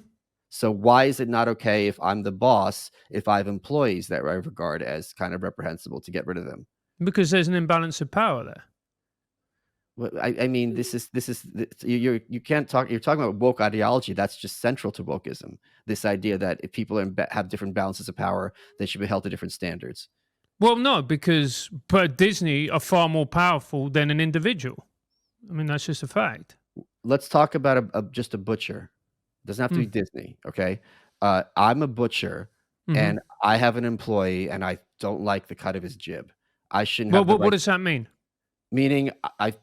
So why is it not okay if I'm the boss, if I have employees that I regard as kind of reprehensible to get rid of them? Because there's an imbalance of power there. Well, I mean, you can't talk. You're talking about woke ideology. That's just central to wokeism. This idea that if people have different balances of power, they should be held to different standards. Well, no, because Disney are far more powerful than an individual. I mean, that's just a fact. Let's talk about just a butcher. Doesn't have to be Mm. Disney, okay? I'm a butcher, Mm-hmm. and I have an employee, and I don't like the cut of his jib. I shouldn't Well, have the what right. does that mean? Meaning,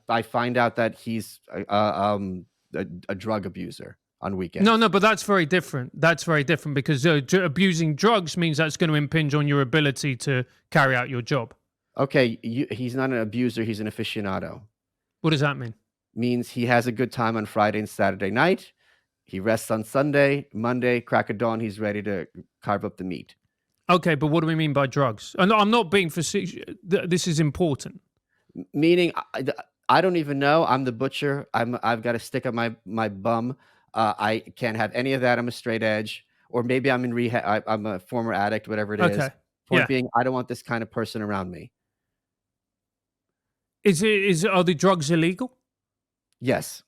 I find out that he's a drug abuser on No, weekends. no, but that's very different. That's very different because abusing drugs means that's going to impinge on your ability to carry out your job. Okay, he's not an abuser, he's an aficionado. What does that mean? Means he has a good time on Friday and Saturday night. He rests on Sunday, Monday, crack of dawn, he's ready to carve up the meat. Okay, but what do we mean by drugs? And I'm not being facetious. This is important. Meaning, I don't even know. I'm the butcher. I've got a stick on my bum. I can't have any of that. I'm a straight edge, or maybe I'm in rehab. I'm a former addict, whatever it is. Okay. Point Yeah. being, I don't want this kind of person around me. Are the drugs illegal? Yes,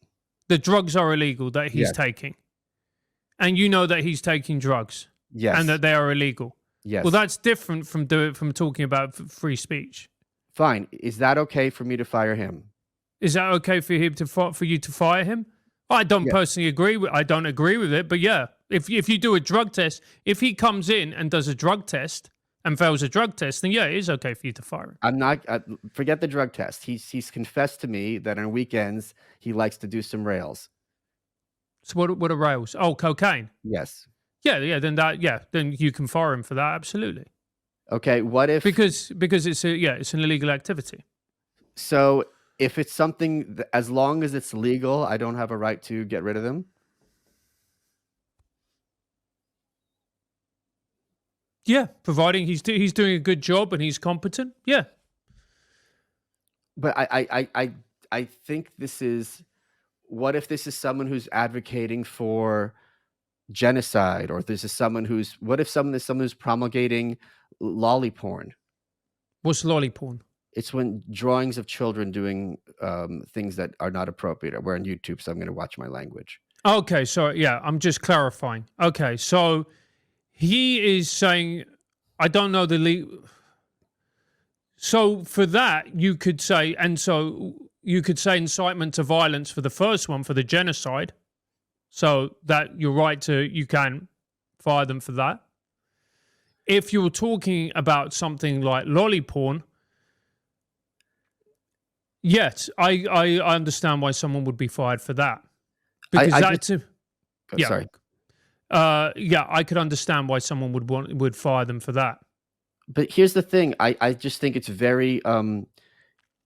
The drugs are illegal that he's yes, taking. And you know that he's taking drugs and yes, that they are illegal. Well, yes. that's different from talking about free speech. Fine. Is that okay for me to fire him? Is that okay for him to for you to fire him? I don't Yeah. personally agree with. I don't agree with it, but yeah, if you do a drug test, if he comes in and does a drug test and fails a drug test, then yeah, it is okay for you to fire him. I'm not. Forget the drug test. He's confessed to me that on weekends he likes to do some rails. So what are rails? Oh, cocaine. Yes. Yeah, yeah. Then you can fire him for that. Absolutely, Okay. What if? because it's an illegal activity. So if it's something, as long as it's legal, I don't have a right to get rid of them. Yeah, providing he's doing a good job and he's competent. Yeah. But I think this is. What if this is someone who's advocating for genocide, or this is someone who's. What if someone who's promulgating lolly porn? What's lolly porn? It's when drawings of children doing things that are not appropriate. We're on YouTube, so I'm going to watch my language. Okay, so yeah, I'm just clarifying. Okay, so he is saying, I don't know So for that, you could say, incitement to violence for the first one, for the genocide. So that you can fire them for that. If you were talking about something like lolly porn, yes, I understand why someone would be fired for that. Because yeah. Sorry. Yeah, I could understand why someone would fire them for that. But here's the thing. I just think it's very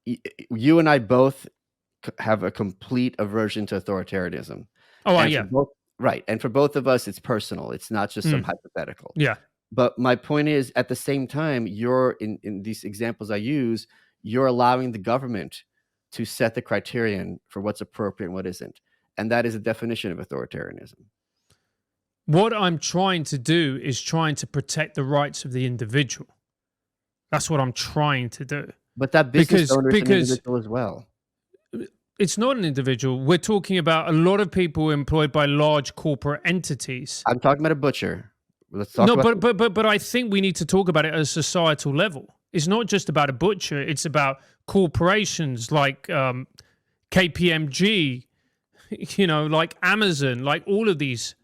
you and I both have a complete aversion to authoritarianism. Oh, And yeah. right. And for both of us, it's personal. It's not just some Mm. hypothetical. Yeah. But my point is, at the same time, you're in these examples I use, you're allowing the government to set the criterion for what's appropriate and what isn't. And that is a definition of authoritarianism. What I'm trying to do is trying to protect the rights of the individual. That's what I'm trying to do. But that business owner is an Because individual as well. it's not an individual. We're talking about a lot of people employed by large corporate entities. I'm talking about a butcher. Let's talk No, about but I think we need to talk about it at a societal level. It's not just about a butcher. It's about corporations like KPMG, like Amazon, like all of these,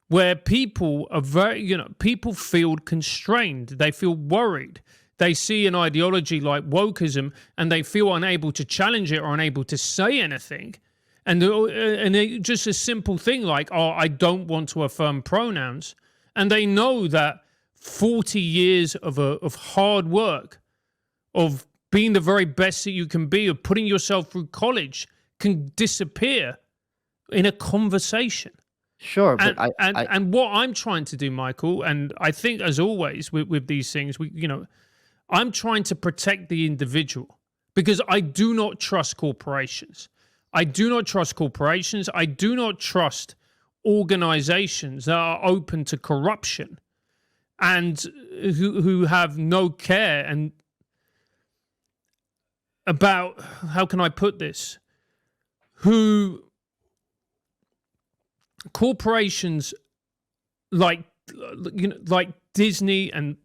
where people are people feel constrained. They feel worried. They see an ideology like wokeism and they feel unable to challenge it or unable to say anything. And just a simple thing like, oh, I don't want to affirm pronouns. And they know that 40 years of hard work, of being the very best that you can be, of putting yourself through college can disappear in a conversation. Sure, but and what I'm trying to do, Michael, and I think as always with these things, I'm trying to protect the individual because I do not trust corporations. I do not trust corporations. I do not trust organizations that are open to corruption and who have no care and about, how can I put this, who corporations like Disney and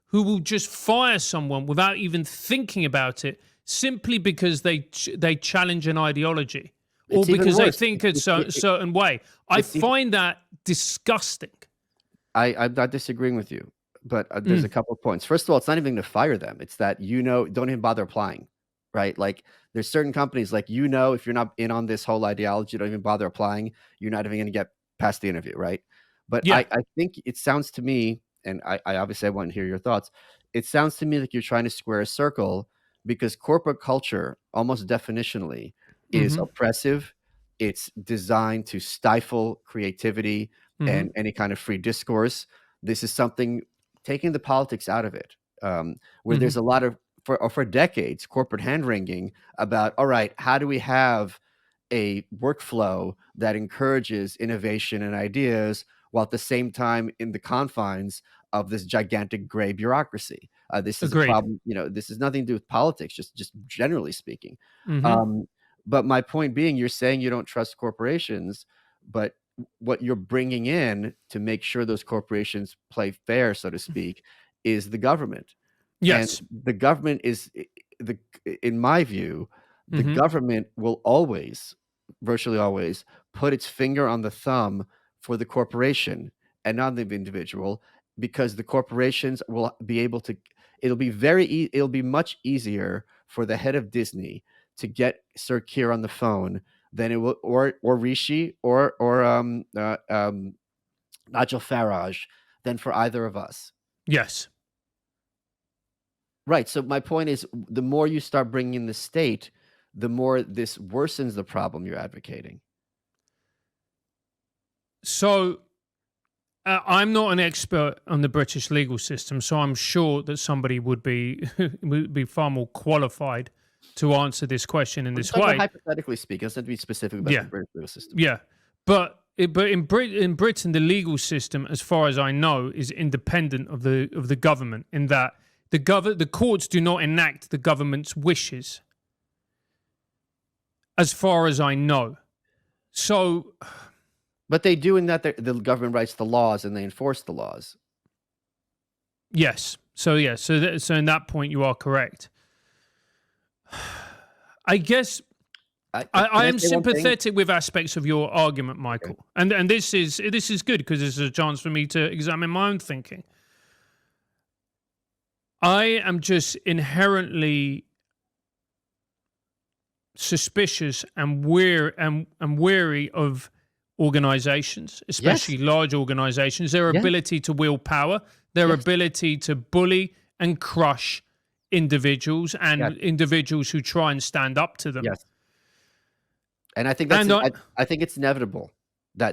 who will just fire someone without even thinking about it simply because they challenge an ideology or because they think it's a certain way. I find that disgusting. I'm not disagreeing with you, but there's a couple of points. First of all, it's not even to fire them. It's that, don't even bother applying, right? Like there's certain companies like, if you're not in on this whole ideology, don't even bother applying. You're not even going to get past the interview, right? But yeah. I think it sounds to me, and I obviously I want to hear your thoughts. It sounds to me like you're trying to square a circle because corporate culture, almost definitionally, is oppressive. It's designed to stifle creativity and any kind of free discourse. This is something taking the politics out of it, where there's a lot of, for decades, corporate hand-wringing about, all right, how do we have a workflow that encourages innovation and ideas while at the same time in the confines of this gigantic gray bureaucracy. This is a problem, this has nothing to do with politics, just generally speaking. But my point being, you're saying you don't trust corporations, but what you're bringing in to make sure those corporations play fair, so to speak, is the government. Yes. And the government is, in my view, the government will always, virtually always, put its finger on the thumb for the corporation and not the individual, because the corporations will be able to, it'll be much easier for the head of Disney to get Sir Keir on the phone than it will, or Rishi or Nigel Farage, than for either of us. Yes. Right. So my point is, the more you start bringing in the state, the more this worsens the problem you're advocating. So I'm not an expert on the British legal system, so I'm sure that somebody would be far more qualified to answer this question in this way. Hypothetically speaking, let's not be specific about the British legal system. Yeah, but in Britain, the legal system, as far as I know, is independent of the government, in that the courts do not enact the government's wishes, as far as I know. So, but they do, in that the government writes the laws and they enforce the laws. Yes. So in that point, you are correct. I guess I am sympathetic with aspects of your argument, Michael, okay. and this is good because this is a chance for me to examine my own thinking. I am just inherently suspicious and wary of organizations, especially large organizations, their ability to wield power, their ability to bully and crush individuals and individuals who try and stand up to them. Yes. And I think that's I think it's inevitable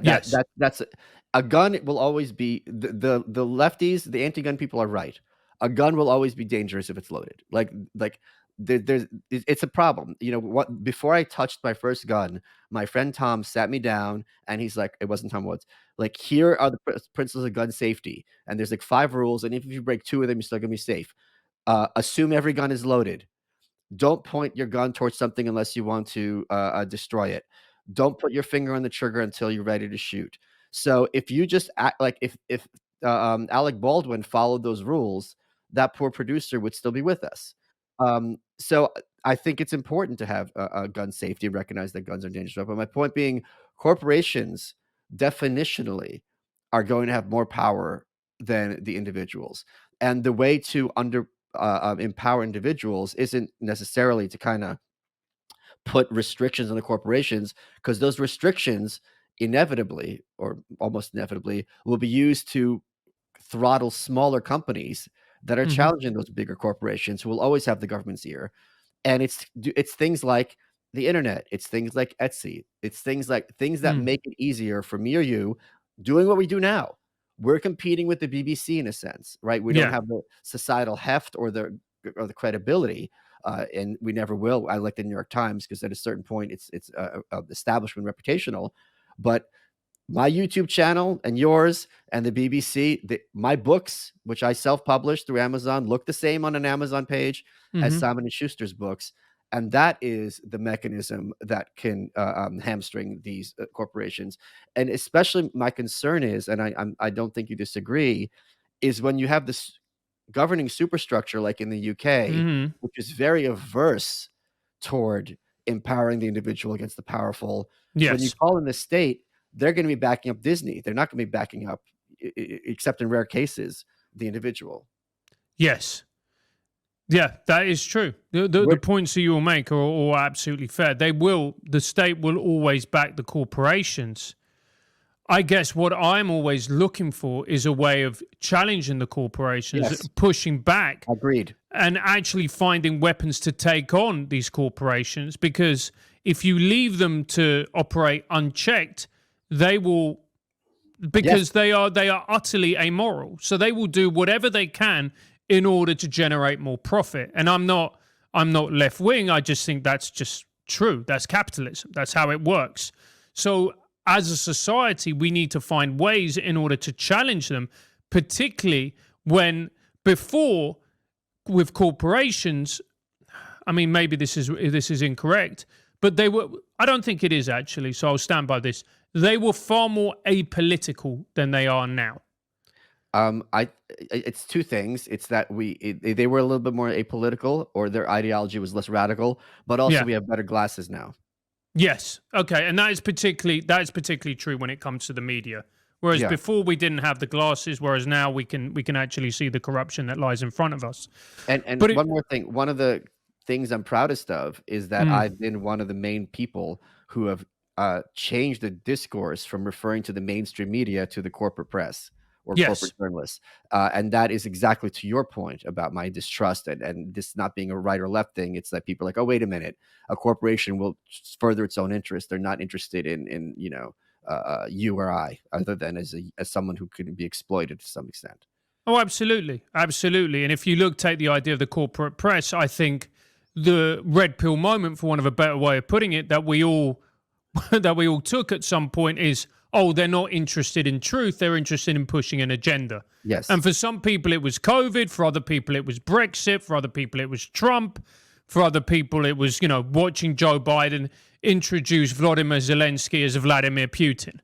Yes. That's a gun will always be the lefties, the anti-gun people are right. A gun will always be dangerous if it's loaded. It's a problem. You know what? Before I touched my first gun, my friend Tom sat me down and he's like, it wasn't Tom Woods. Like, here are the principles of gun safety, and there's like 5 rules, and if you break 2 of them, you're still gonna be safe. Assume every gun is loaded. Don't point your gun towards something unless you want to destroy it. Don't put your finger on the trigger until you're ready to shoot. So if you just act like if Alec Baldwin followed those rules, that poor producer would still be with us. So I think it's important to have gun safety and recognize that guns are dangerous. But my point being, corporations definitionally are going to have more power than the individuals, and the way to empower individuals isn't necessarily to kind of put restrictions on the corporations, because those restrictions inevitably or almost inevitably will be used to throttle smaller companies that are Hmm. challenging those bigger corporations who will always have the government's ear. And it's things like the internet, it's things like Etsy, it's things that Mm. make it easier for me or you doing what we do now. We're competing with the BBC in a sense, right? We don't Yeah. have the societal heft or the credibility, and we never will. I like the New York Times because at a certain point, it's establishment reputational, but my YouTube channel and yours and the BBC, my books, which I self-published through Amazon, look the same on an Amazon page as Hmm. Simon and Schuster's books, and that is the mechanism that can hamstring these corporations. And especially, my concern is, and I don't think you disagree, is when you have this governing superstructure like in the UK, Hmm. which is very averse toward empowering the individual against the powerful. When you Yes. call in the state, they're going to be backing up Disney. They're not going to be backing up, except in rare cases, the individual. Yes. Yeah, that is true. The We're, points that you will make are all absolutely fair. The state will always back the corporations. I guess what I'm always looking for is a way of challenging the corporations, yes, pushing back, agreed. and actually finding weapons to take on these corporations. Because if you leave them to operate unchecked, they will, Yes, because they are utterly amoral. So they will do whatever they can in order to generate more profit. And I'm not left wing. I just think that's just true. That's capitalism. That's how it works. So as a society, we need to find ways in order to challenge them, particularly when before with corporations, I mean, maybe this is incorrect, but they were. I don't think it is actually. So I'll stand by this. They were far more apolitical than they are now. it's two things. It's that they were a little bit more apolitical, or their ideology was less radical, but also Yeah. we have better glasses now. Yes. Okay. And that is particularly true when it comes to the media. Whereas Yeah. before we didn't have the glasses, whereas now we can actually see the corruption that lies in front of us. And But one more thing, one of the things I'm proudest of is that mm, I've been one of the main people who have, changed the discourse from referring to the mainstream media to the corporate press or corporate yes. journalists, and that is exactly to your point about my distrust and this not being a right or left thing. It's that people are like, "Oh, wait a minute, a corporation will further its own interest. They're not interested in, you or I, other than as someone who could be exploited to some extent." Oh, absolutely, absolutely. And if you take the idea of the corporate press, I think the red pill moment, for want of a better way of putting it, that we all that we all took at some point is, oh, they're not interested in truth; they're interested in pushing an agenda. Yes. And for some people, it was COVID. For other people, it was Brexit. For other people, it was Trump. For other people, it was watching Joe Biden introduce Vladimir Zelensky as Vladimir Putin.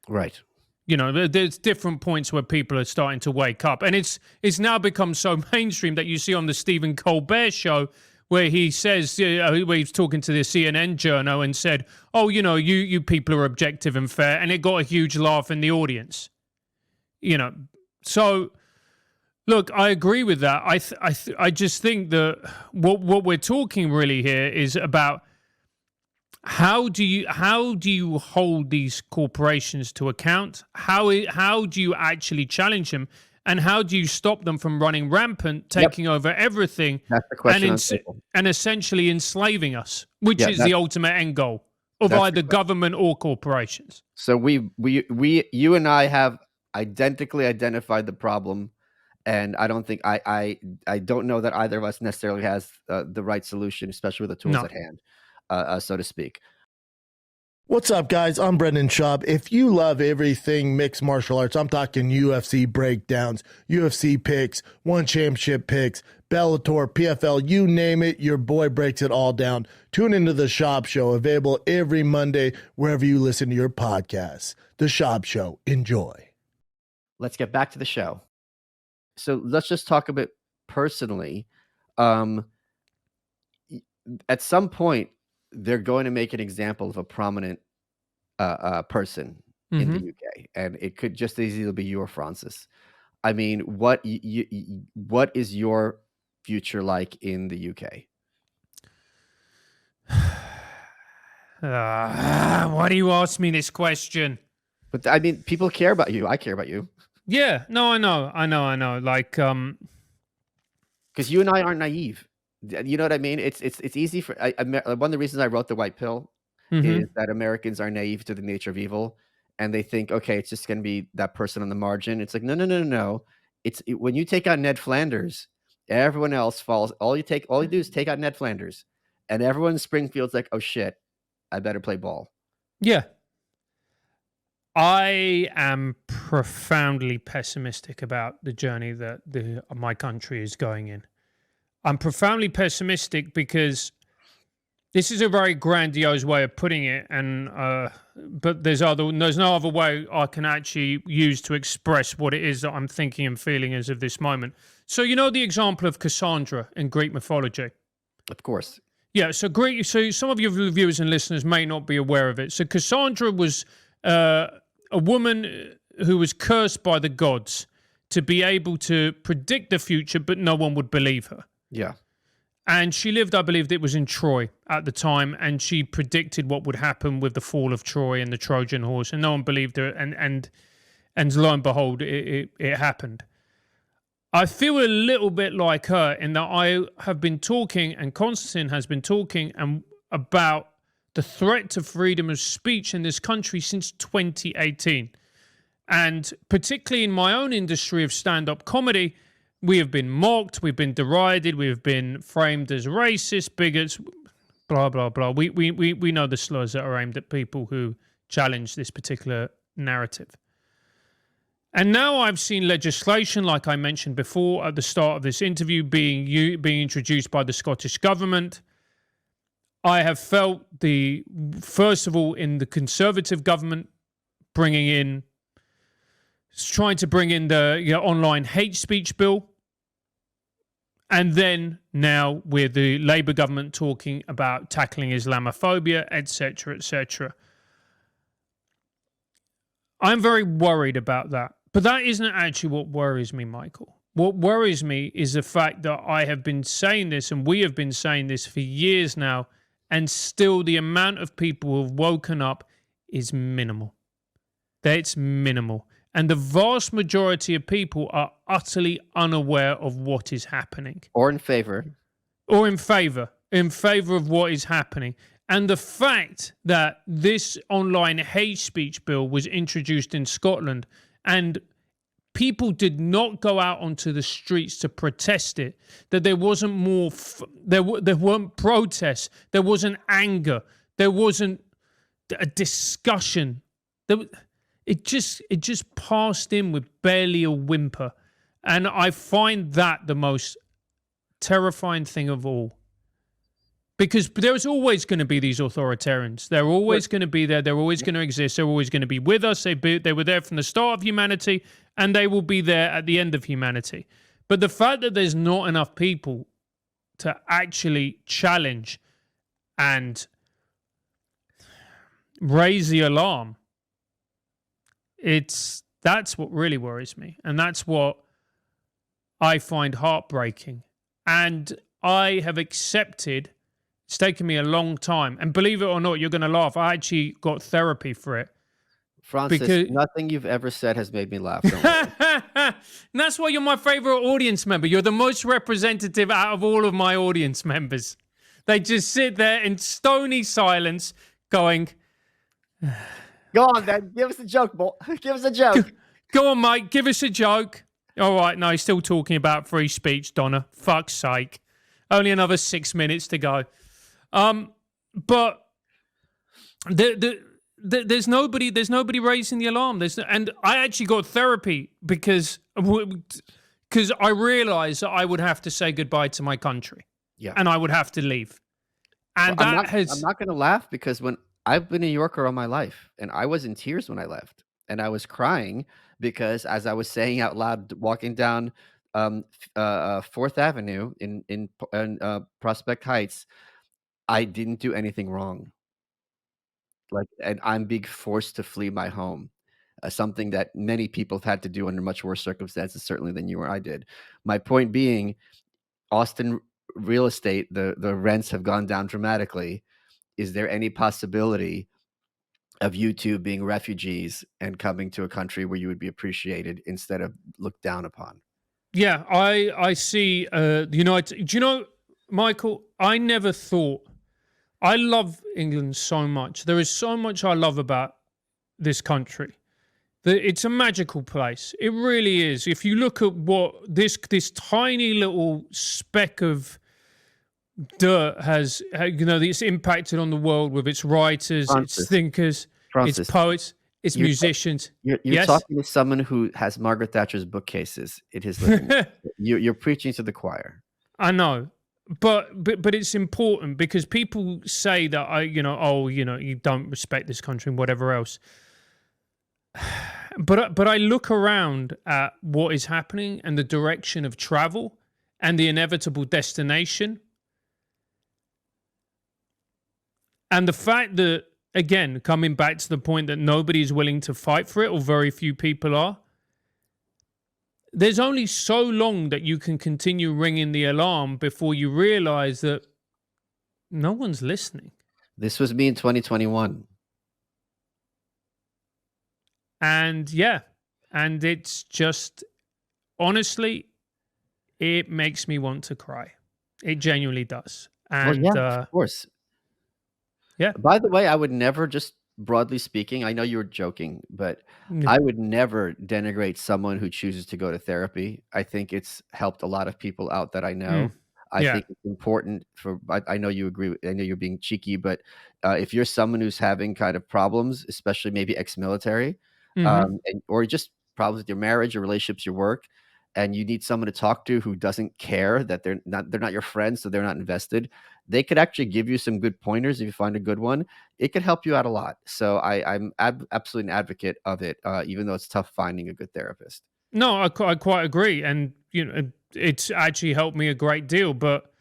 Right. There's different points where people are starting to wake up, and it's now become so mainstream that you see on the Stephen Colbert show where he says, where he's talking to the CNN journo and said, "Oh, you people are objective and fair," and it got a huge laugh in the audience. So look, I agree with that. I just think that what we're talking really here is about how do you hold these corporations to account? How do you actually challenge them, and how do you stop them from running rampant, Yep. taking over everything, That's the and question on the table. and essentially enslaving us, which Yeah, is the ultimate end goal? of That's the either question. government or corporations. So you and I have identically identified the problem, and I don't think I don't know that either of us necessarily has the right solution, especially with the tools No. at hand, so to speak. What's up, guys? I'm Brendan Schaub. If you love everything mixed martial arts, I'm talking UFC breakdowns, UFC picks, one championship picks, Bellator, PFL, you name it, your boy breaks it all down. Tune into The Schaub Show, available every Monday wherever you listen to your podcasts. The Schaub Show. Enjoy. Let's get back to the show. So let's just talk a bit personally. At some point, they're going to make an example of a prominent person in the UK, and it could just as easily be you or Francis. I mean, what is your future like in the UK? Why do you ask me this question? But I mean, people care about you. I care about you Yeah, no, I know. Like, because you and I aren't naive. You know what I mean? It's easy for one of the reasons I wrote The White Pill is that Americans are naive to the nature of evil, and they think, okay, it's just going to be that person on the margin. It's like, no. When you take out Ned Flanders, everyone else falls. All you do is take out Ned Flanders, and everyone in Springfield's like, oh shit, I better play ball. yeah. I am profoundly pessimistic about the journey that my country is going in. I'm profoundly pessimistic because this is a very grandiose way of putting it, and but there's no other way I can actually use to express what it is that I'm thinking and feeling as of this moment. So you know the example of Cassandra in Greek mythology? Of course. Yeah, so some of your viewers and listeners may not be aware of it. So Cassandra was a woman who was cursed by the gods to be able to predict the future, but no one would believe her. Yeah. And she lived, I believe it was in Troy at the time, and she predicted what would happen with the fall of Troy and the Trojan horse, and no one believed her, and lo and behold, it happened. I feel a little bit like her in that I have been talking, and Konstantin has been talking about the threat to freedom of speech in this country since 2018. And particularly in my own industry of stand-up comedy, we have been mocked, we've been derided, we've been framed as racist, bigots, blah, blah, blah. We know the slurs that are aimed at people who challenge this particular narrative. And now I've seen legislation, like I mentioned before at the start of this interview, being introduced by the Scottish government. I have felt first of all, in the Conservative government, trying to bring in the online hate speech bill. And then now with the Labour government talking about tackling Islamophobia, etc., etc. I'm very worried about that. But that isn't actually what worries me, Michael. What worries me is the fact that I have been saying this, and we have been saying this for years now, and still the amount of people who have woken up is minimal. It's minimal. And the vast majority of people are utterly unaware of what is happening. Or in favor. Or in favor of what is happening. And the fact that this online hate speech bill was introduced in Scotland and people did not go out onto the streets to protest it, that there wasn't more, there weren't protests, there wasn't anger, there wasn't a discussion. It just passed in with barely a whimper. And I find that the most terrifying thing of all. Because there's always going to be these authoritarians. They're always going to be there. They're always going to exist. They're always going to be with us. They were there from the start of humanity, and they will be there at the end of humanity. But the fact that there's not enough people to actually challenge and raise the alarm, that's what really worries me. And that's what I find heartbreaking. And I have accepted. It's taken me a long time. And believe it or not, you're going to laugh. I actually got therapy for it. Francis, nothing you've ever said has made me laugh. Don't worry. And that's why you're my favorite audience member. You're the most representative out of all of my audience members. They just sit there in stony silence, going, Go on, then. Give us a joke, give us a joke. go on, mate, give us a joke. All right, no, he's still talking about free speech, Donna. Fuck's sake. Only another 6 minutes to go. But there's nobody raising the alarm. And I actually got therapy because I realized that I would have to say goodbye to my country. Yeah. And I would have to leave. And I'm not going to laugh because when I've been a New Yorker all my life and I was in tears when I left and I was crying because as I was saying out loud, walking down 4th Avenue in Prospect Heights, I didn't do anything wrong. Like, and I'm being forced to flee my home, something that many people have had to do under much worse circumstances, certainly than you or I did. My point being, Austin real estate, the rents have gone down dramatically. Is there any possibility of you two being refugees and coming to a country where you would be appreciated instead of looked down upon? Yeah, I see the United. Do you know, Michael? I never thought. I love England so much. There is so much I love about this country. It's a magical place. It really is. If you look at what this tiny little speck of dirt has, it's impacted on the world with its writers, its thinkers, its poets, its musicians. You're Yes? talking to someone who has Margaret Thatcher's bookcases in his living room. You're preaching to the choir. I know. But it's important because people say that you don't respect this country and whatever else. But I look around at what is happening and the direction of travel and the inevitable destination. And the fact that, again, coming back to the point that nobody is willing to fight for it, or very few people are, there's only so long that you can continue ringing the alarm before you realize that no one's listening. This was me in 2021. And yeah, and it's just, honestly, it makes me want to cry. It genuinely does. And Well, yeah, of course. Yeah. By the way, I would never, just broadly speaking, I know you were joking, but Yeah. I would never denigrate someone who chooses to go to therapy. I think it's helped a lot of people out that I know. I Yeah. think it's important for, I know you agree, I know you're being cheeky, but if you're someone who's having kind of problems, especially maybe ex-military, or just problems with your marriage, your relationships, your work, and you need someone to talk to who doesn't care, that they're not your friends, so they're not invested, they could actually give you some good pointers if you find a good one. It could help you out a lot. So I'm absolutely an advocate of it, even though it's tough finding a good therapist. No, I quite agree. And, it's actually helped me a great deal. But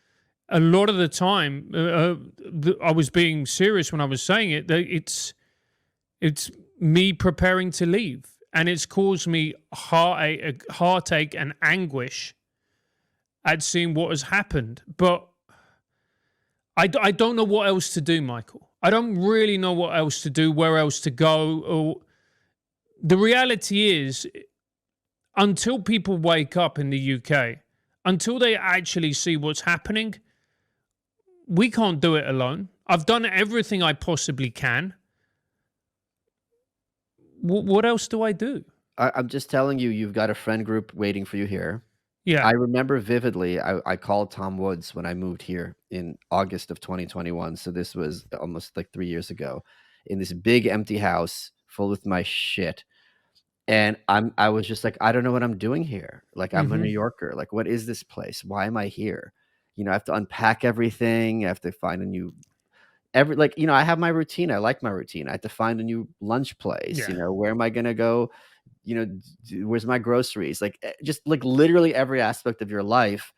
a lot of the time, I was being serious when I was saying it. That it's me preparing to leave. And it's caused me heartache and anguish at seeing what has happened. But I don't know what else to do, Michael. I don't really know what else to do, where else to go. Or the reality is, until people wake up in the UK, until they actually see what's happening, we can't do it alone. I've done everything I possibly can. What else do I do? I'm just telling you, you've got a friend group waiting for you here. Yeah. I remember vividly, I called Tom Woods when I moved here in August of 2021. So this was almost like 3 years ago, in this big empty house full with my shit. And I was just like, I don't know what I'm doing here. Like, I'm a New Yorker. Like, what is this place? Why am I here? I have to unpack everything. I have to find a new I have my routine. I like my routine. I have to find a new lunch place. Yeah. Where am I gonna go? Where's my groceries? Like, just like literally every aspect of your life,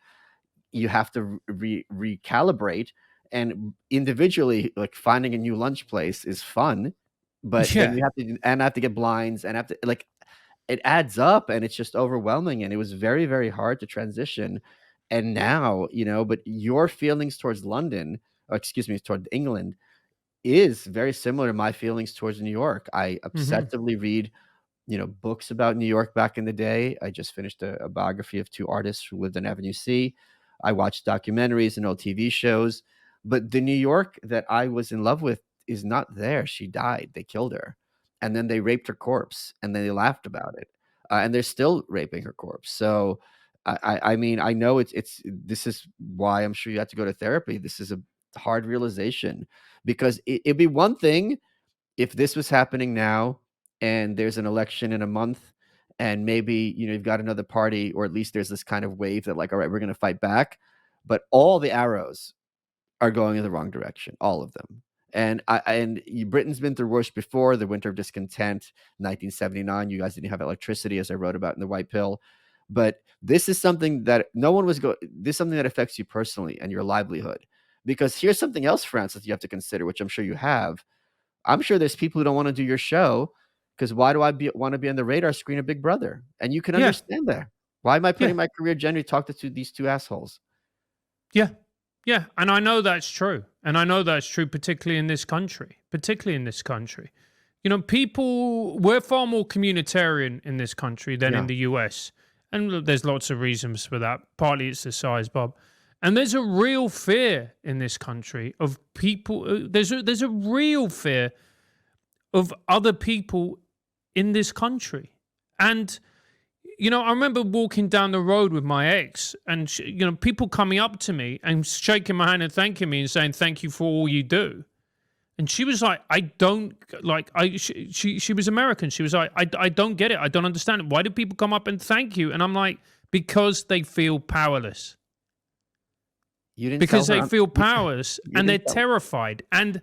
you have to recalibrate. And individually, like, finding a new lunch place is fun, but then Yeah. I have to get blinds and have to, like, it adds up and it's just overwhelming. And it was very, very hard to transition. And now, but your feelings towards London, or excuse me, toward England, is very similar to my feelings towards New York. I obsessively read, books about New York back in the day. I just finished a biography of 2 artists who lived on Avenue C. I watched documentaries and old TV shows. But the New York that I was in love with is not there. She died. They killed her, and then they raped her corpse, and then they laughed about it, and they're still raping her corpse. So, I mean, I know it's this is why I'm sure you have to go to therapy. This is a hard realization because it'd be one thing if this was happening now and there's an election in a month and maybe you've got another party, or at least there's this kind of wave that like, all right, we're going to fight back, but all the arrows are going in the wrong direction, all of them. And Britain's been through worse before. The winter of discontent, 1979, you guys didn't have electricity, as I wrote about in the White Pill. But this is something that this is something that affects you personally and your livelihood. Because here's something else, Francis, you have to consider, which I'm sure you have. I'm sure there's people who don't want to do your show because why do I want to be on the radar screen of Big Brother? And you can understand that. Why am I putting my career generally talk to these two assholes? Yeah. Yeah. And I know that's true. And I know that's true, particularly in this country. People, we're far more communitarian in this country than in the US. And look, there's lots of reasons for that. Partly it's the size, Bob. And there's a real fear in this country of people. There's a real fear of other people in this country. And, I remember walking down the road with my ex and, people coming up to me and shaking my hand and thanking me and saying, thank you for all you do. And she was like, she was American. She was like, I don't get it. I don't understand it. Why do people come up and thank you? And I'm like, because they feel powerless. Because they feel powerless and they're terrified. And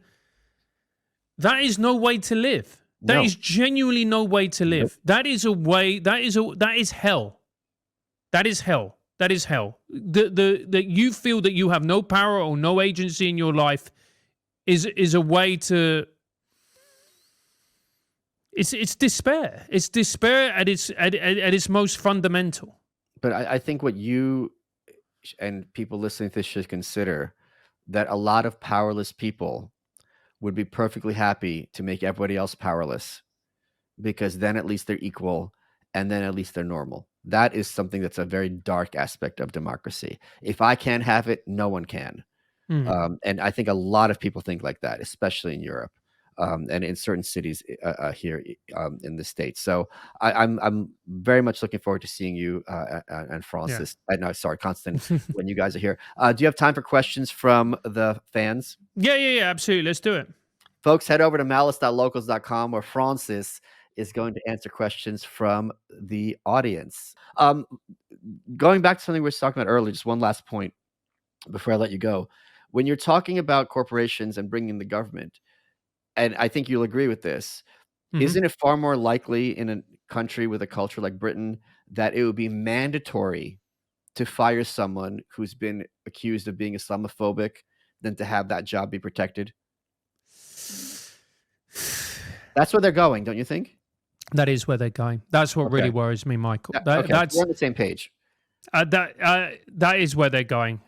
that is no way to live. That is genuinely no way to live. That is hell. That is hell. That is hell. That you feel that you have no power or no agency in your life is a way to. It's despair. It's despair at its most fundamental. But I think what you and people listening to this should consider that a lot of powerless people would be perfectly happy to make everybody else powerless, because then at least they're equal and then at least they're normal. That is something that's a very dark aspect of democracy. If I can't have it, no one can. And I think a lot of people think like that, especially in Europe. And in certain cities here in the States. So I'm very much looking forward to seeing you and Francis. No, sorry, Constant, when you guys are here. Do you have time for questions from the fans? Yeah, absolutely. Let's do it. Folks, head over to malice.locals.com where Francis is going to answer questions from the audience. Going back to something we were talking about earlier, just one last point before I let you go. When you're talking about corporations and bringing the government, and I think you'll agree with this, isn't it far more likely in a country with a culture like Britain that it would be mandatory to fire someone who's been accused of being Islamophobic than to have that job be protected? That's where they're going, don't you think? That is where they're going. That's what really worries me, Michael. That's we're on the same page. That is where they're going.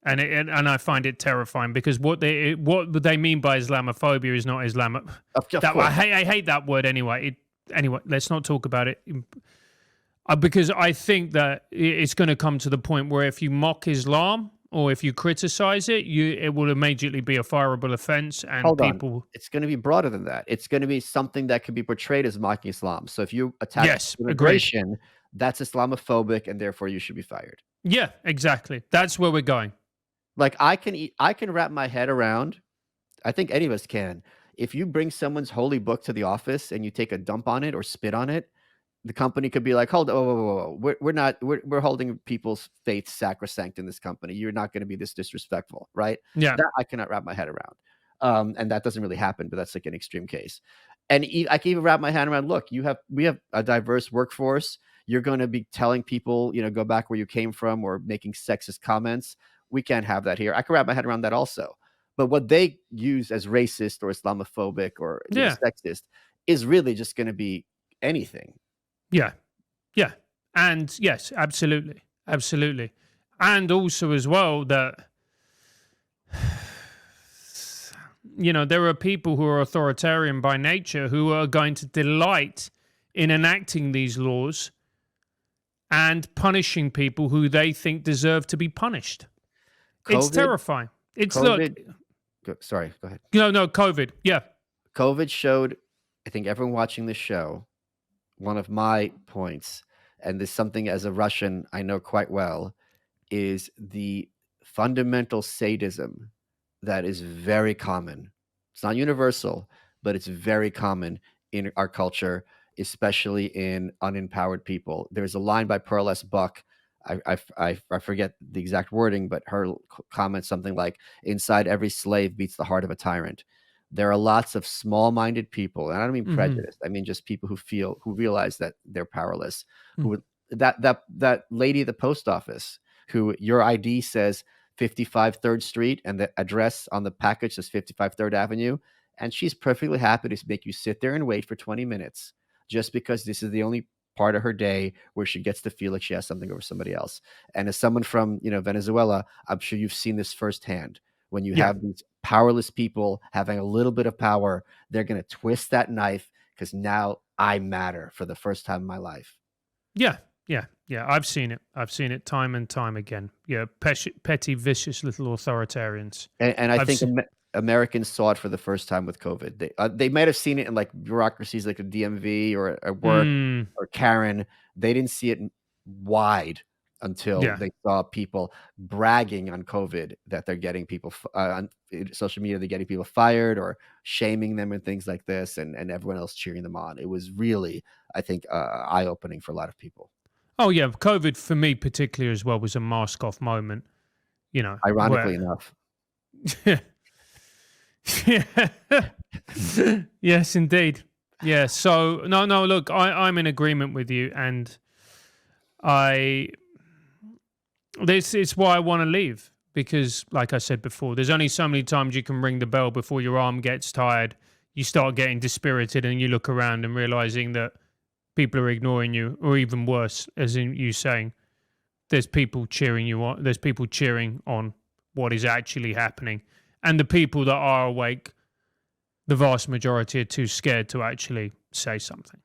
And I find it terrifying because what they mean by Islamophobia is not Islam. I hate that word anyway. Anyway, let's not talk about it. Because I think that it's going to come to the point where if you mock Islam or if you criticize it, it will immediately be a fireable offense. And it's going to be broader than that. It's going to be something that could be portrayed as mocking Islam. So if you attack immigration, that's Islamophobic, and therefore you should be fired. Yeah, exactly. That's where we're going. Like I can wrap my head around, I think any of us can. If you bring someone's holy book to the office and you take a dump on it or spit on it, the company could be like, hold on, whoa. We're holding people's faith sacrosanct in this company. You're not going to be this disrespectful, right? Yeah. That I cannot wrap my head around. And that doesn't really happen, but that's like an extreme case. And I can even wrap my hand around, look, we have a diverse workforce. You're going to be telling people, go back where you came from or making sexist comments. We can't have that here. I can wrap my head around that also. But what they use as racist or Islamophobic or sexist is really just going to be anything. Yeah. And yes, absolutely. And also as well that, there are people who are authoritarian by nature who are going to delight in enacting these laws and punishing people who they think deserve to be punished. It's terrifying. Go sorry, go ahead. No, COVID. Yeah. COVID showed, I think everyone watching the show, one of my points, and this is something as a Russian I know quite well, is the fundamental sadism that is very common. It's not universal, but it's very common in our culture, especially in unempowered people. There's a line by Pearl S. Buck. I forget the exact wording, but her comments something like, "Inside every slave beats the heart of a tyrant." There are lots of small-minded people, and I don't mean Hmm. prejudiced. I mean just people who realize that they're powerless. Who Mm. would that lady at the post office who your ID says 55 3rd Street and the address on the package says 55 3rd Avenue, and she's perfectly happy to make you sit there and wait for 20 minutes just because this is the only part of her day where she gets to feel like she has something over somebody else. And as someone from, Venezuela, I'm sure you've seen this firsthand. When you Yeah. have these powerless people having a little bit of power, they're going to twist that knife because now I matter for the first time in my life. Yeah. Yeah. Yeah. I've seen it. I've seen it time and time again. Yeah. Petty, vicious little authoritarians. And I I've think seen. Americans saw it for the first time with COVID. They might have seen it in like bureaucracies like a DMV or a work Mm, or Karen. They didn't see it wide until yeah. they saw people bragging on COVID that they're getting people on social media. They're getting people fired or shaming them and things like this, and everyone else cheering them on. It was really, I think, eye opening for a lot of people. Oh yeah. COVID for me particularly as well was a mask off moment. Ironically Where. enough. Yeah. Yes, indeed. Yeah. So no. Look, I'm in agreement with you, and I. This is why I want to leave because, like I said before, there's only so many times you can ring the bell before your arm gets tired. You start getting dispirited, and you look around and realizing that people are ignoring you, or even worse, as in you saying, there's people cheering you on. There's people cheering on what is actually happening, and the people that are awake, the vast majority are too scared to actually say something.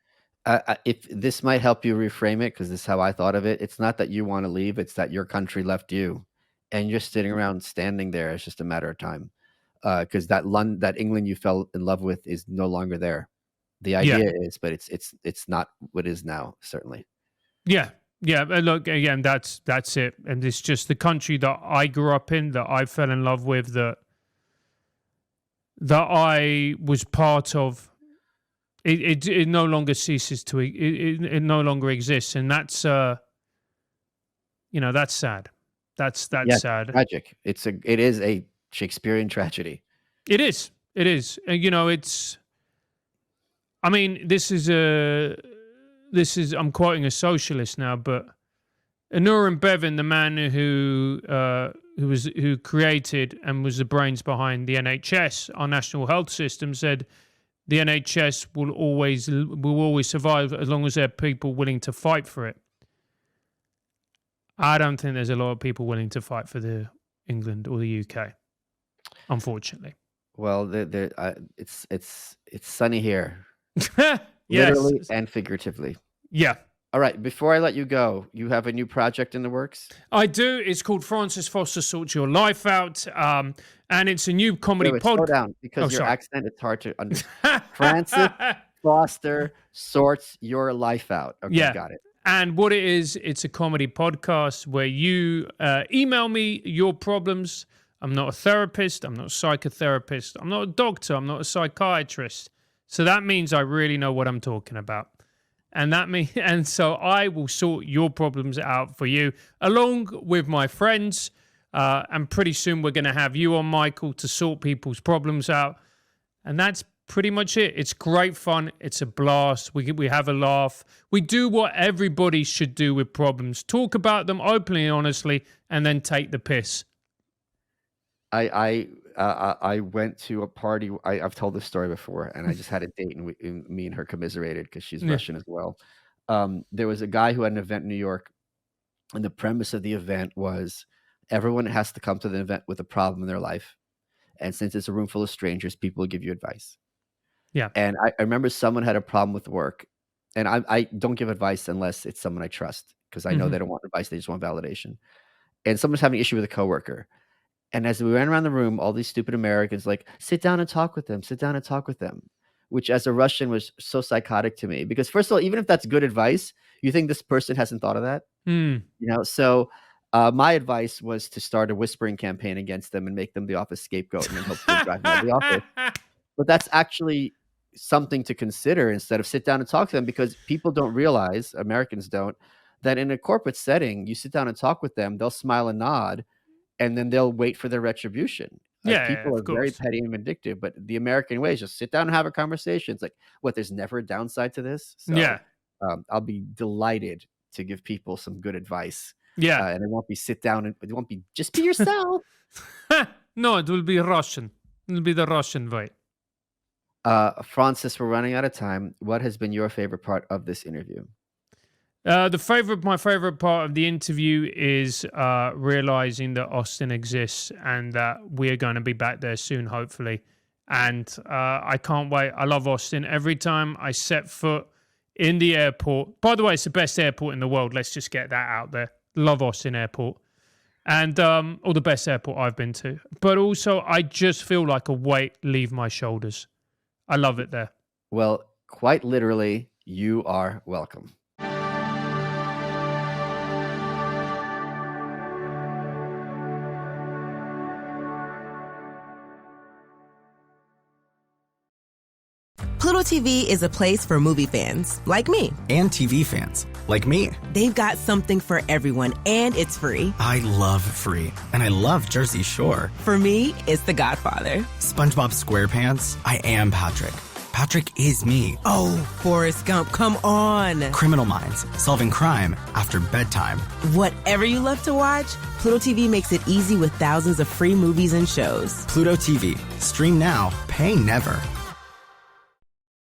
If this might help you reframe it, because this is how I thought of it. It's not that you want to leave; it's that your country left you, and you're sitting around standing there. It's just a matter of time, because that England you fell in love with is no longer there. The Yeah, idea is, but it's not what is now. Certainly, yeah, yeah. Look, again, that's it, and it's just the country that I grew up in, that I fell in love with, that I was part of. It no longer ceases to it no longer exists, and that's that's sad. That's yes, sad. tragic. It is a Shakespearean tragedy. It is. It is. It's. I mean, this is. I'm quoting a socialist now, but Anurin Bevin, the man who created and was the brains behind the NHS, our national health system, said the NHS will always survive as long as there are people willing to fight for it. I don't think there's a lot of people willing to fight for the England or the UK, unfortunately. Well, it's sunny here, Yes. literally and figuratively. Yeah. All right, before I let you go, you have a new project in the works? I do. It's called Francis Foster Sorts Your Life Out. And it's a new comedy Wait, slow podcast. down, because Oh, your sorry. accent, it's hard to understand. Francis Foster sorts your life out. Okay, Yeah. got it. And what it is, it's a comedy podcast where you email me your problems. I'm not a therapist. I'm not a psychotherapist. I'm not a doctor. I'm not a psychiatrist. So that means I really know what I'm talking about. And so I will sort your problems out for you, along with my friends. And pretty soon we're going to have you on, Michael, to sort people's problems out. And that's pretty much it. It's great fun. It's a blast. We have a laugh. We do what everybody should do with problems: talk about them openly and honestly, and then take the piss. I went to a party. I've told this story before, and I just had a date, and me and her commiserated because she's Yeah. Russian as well. There was a guy who had an event in New York, and the premise of the event was everyone has to come to the event with a problem in their life, and since it's a room full of strangers, people will give you advice. Yeah. And I remember someone had a problem with work, and I don't give advice unless it's someone I trust, because I know Mhm. they don't want advice; they just want validation. And someone's having an issue with a coworker. And as we ran around the room, all these stupid Americans like, sit down and talk with them, sit down and talk with them, which as a Russian was so psychotic to me. Because first of all, even if that's good advice, you think this person hasn't thought of that? Mm. So my advice was to start a whispering campaign against them and make them the office scapegoat and then hopefully drive them out of the office. But that's actually something to consider instead of sit down and talk to them, because people don't realize, Americans don't, that in a corporate setting, you sit down and talk with them, they'll smile and nod, and then they'll wait for their retribution. Yeah, People are of very course. petty and vindictive, but the American way is just sit down and have a conversation. It's like, what, there's never a downside to this? So Yeah. I'll be delighted to give people some good advice. Yeah. And it won't be sit down and it won't be just be yourself. No, it will be Russian. It'll be the Russian way. Francis, we're running out of time. What has been your favorite part of this interview? My favorite part of the interview is realizing that Austin exists and that we're going to be back there soon, hopefully. And I can't wait. I love Austin. Every time I set foot in the airport, by the way, it's the best airport in the world. Let's just get that out there. Love Austin Airport. And or the best airport I've been to. But also, I just feel like a weight leave my shoulders. I love it there. Well, quite literally, you are welcome. Pluto TV is a place for movie fans like me. And TV fans like me. They've got something for everyone, and it's free. I love free, and I love Jersey Shore. For me, it's The Godfather. SpongeBob SquarePants, I am Patrick. Patrick is me. Oh, Forrest Gump, come on. Criminal Minds, solving crime after bedtime. Whatever you love to watch, Pluto TV makes it easy with thousands of free movies and shows. Pluto TV, stream now, pay never.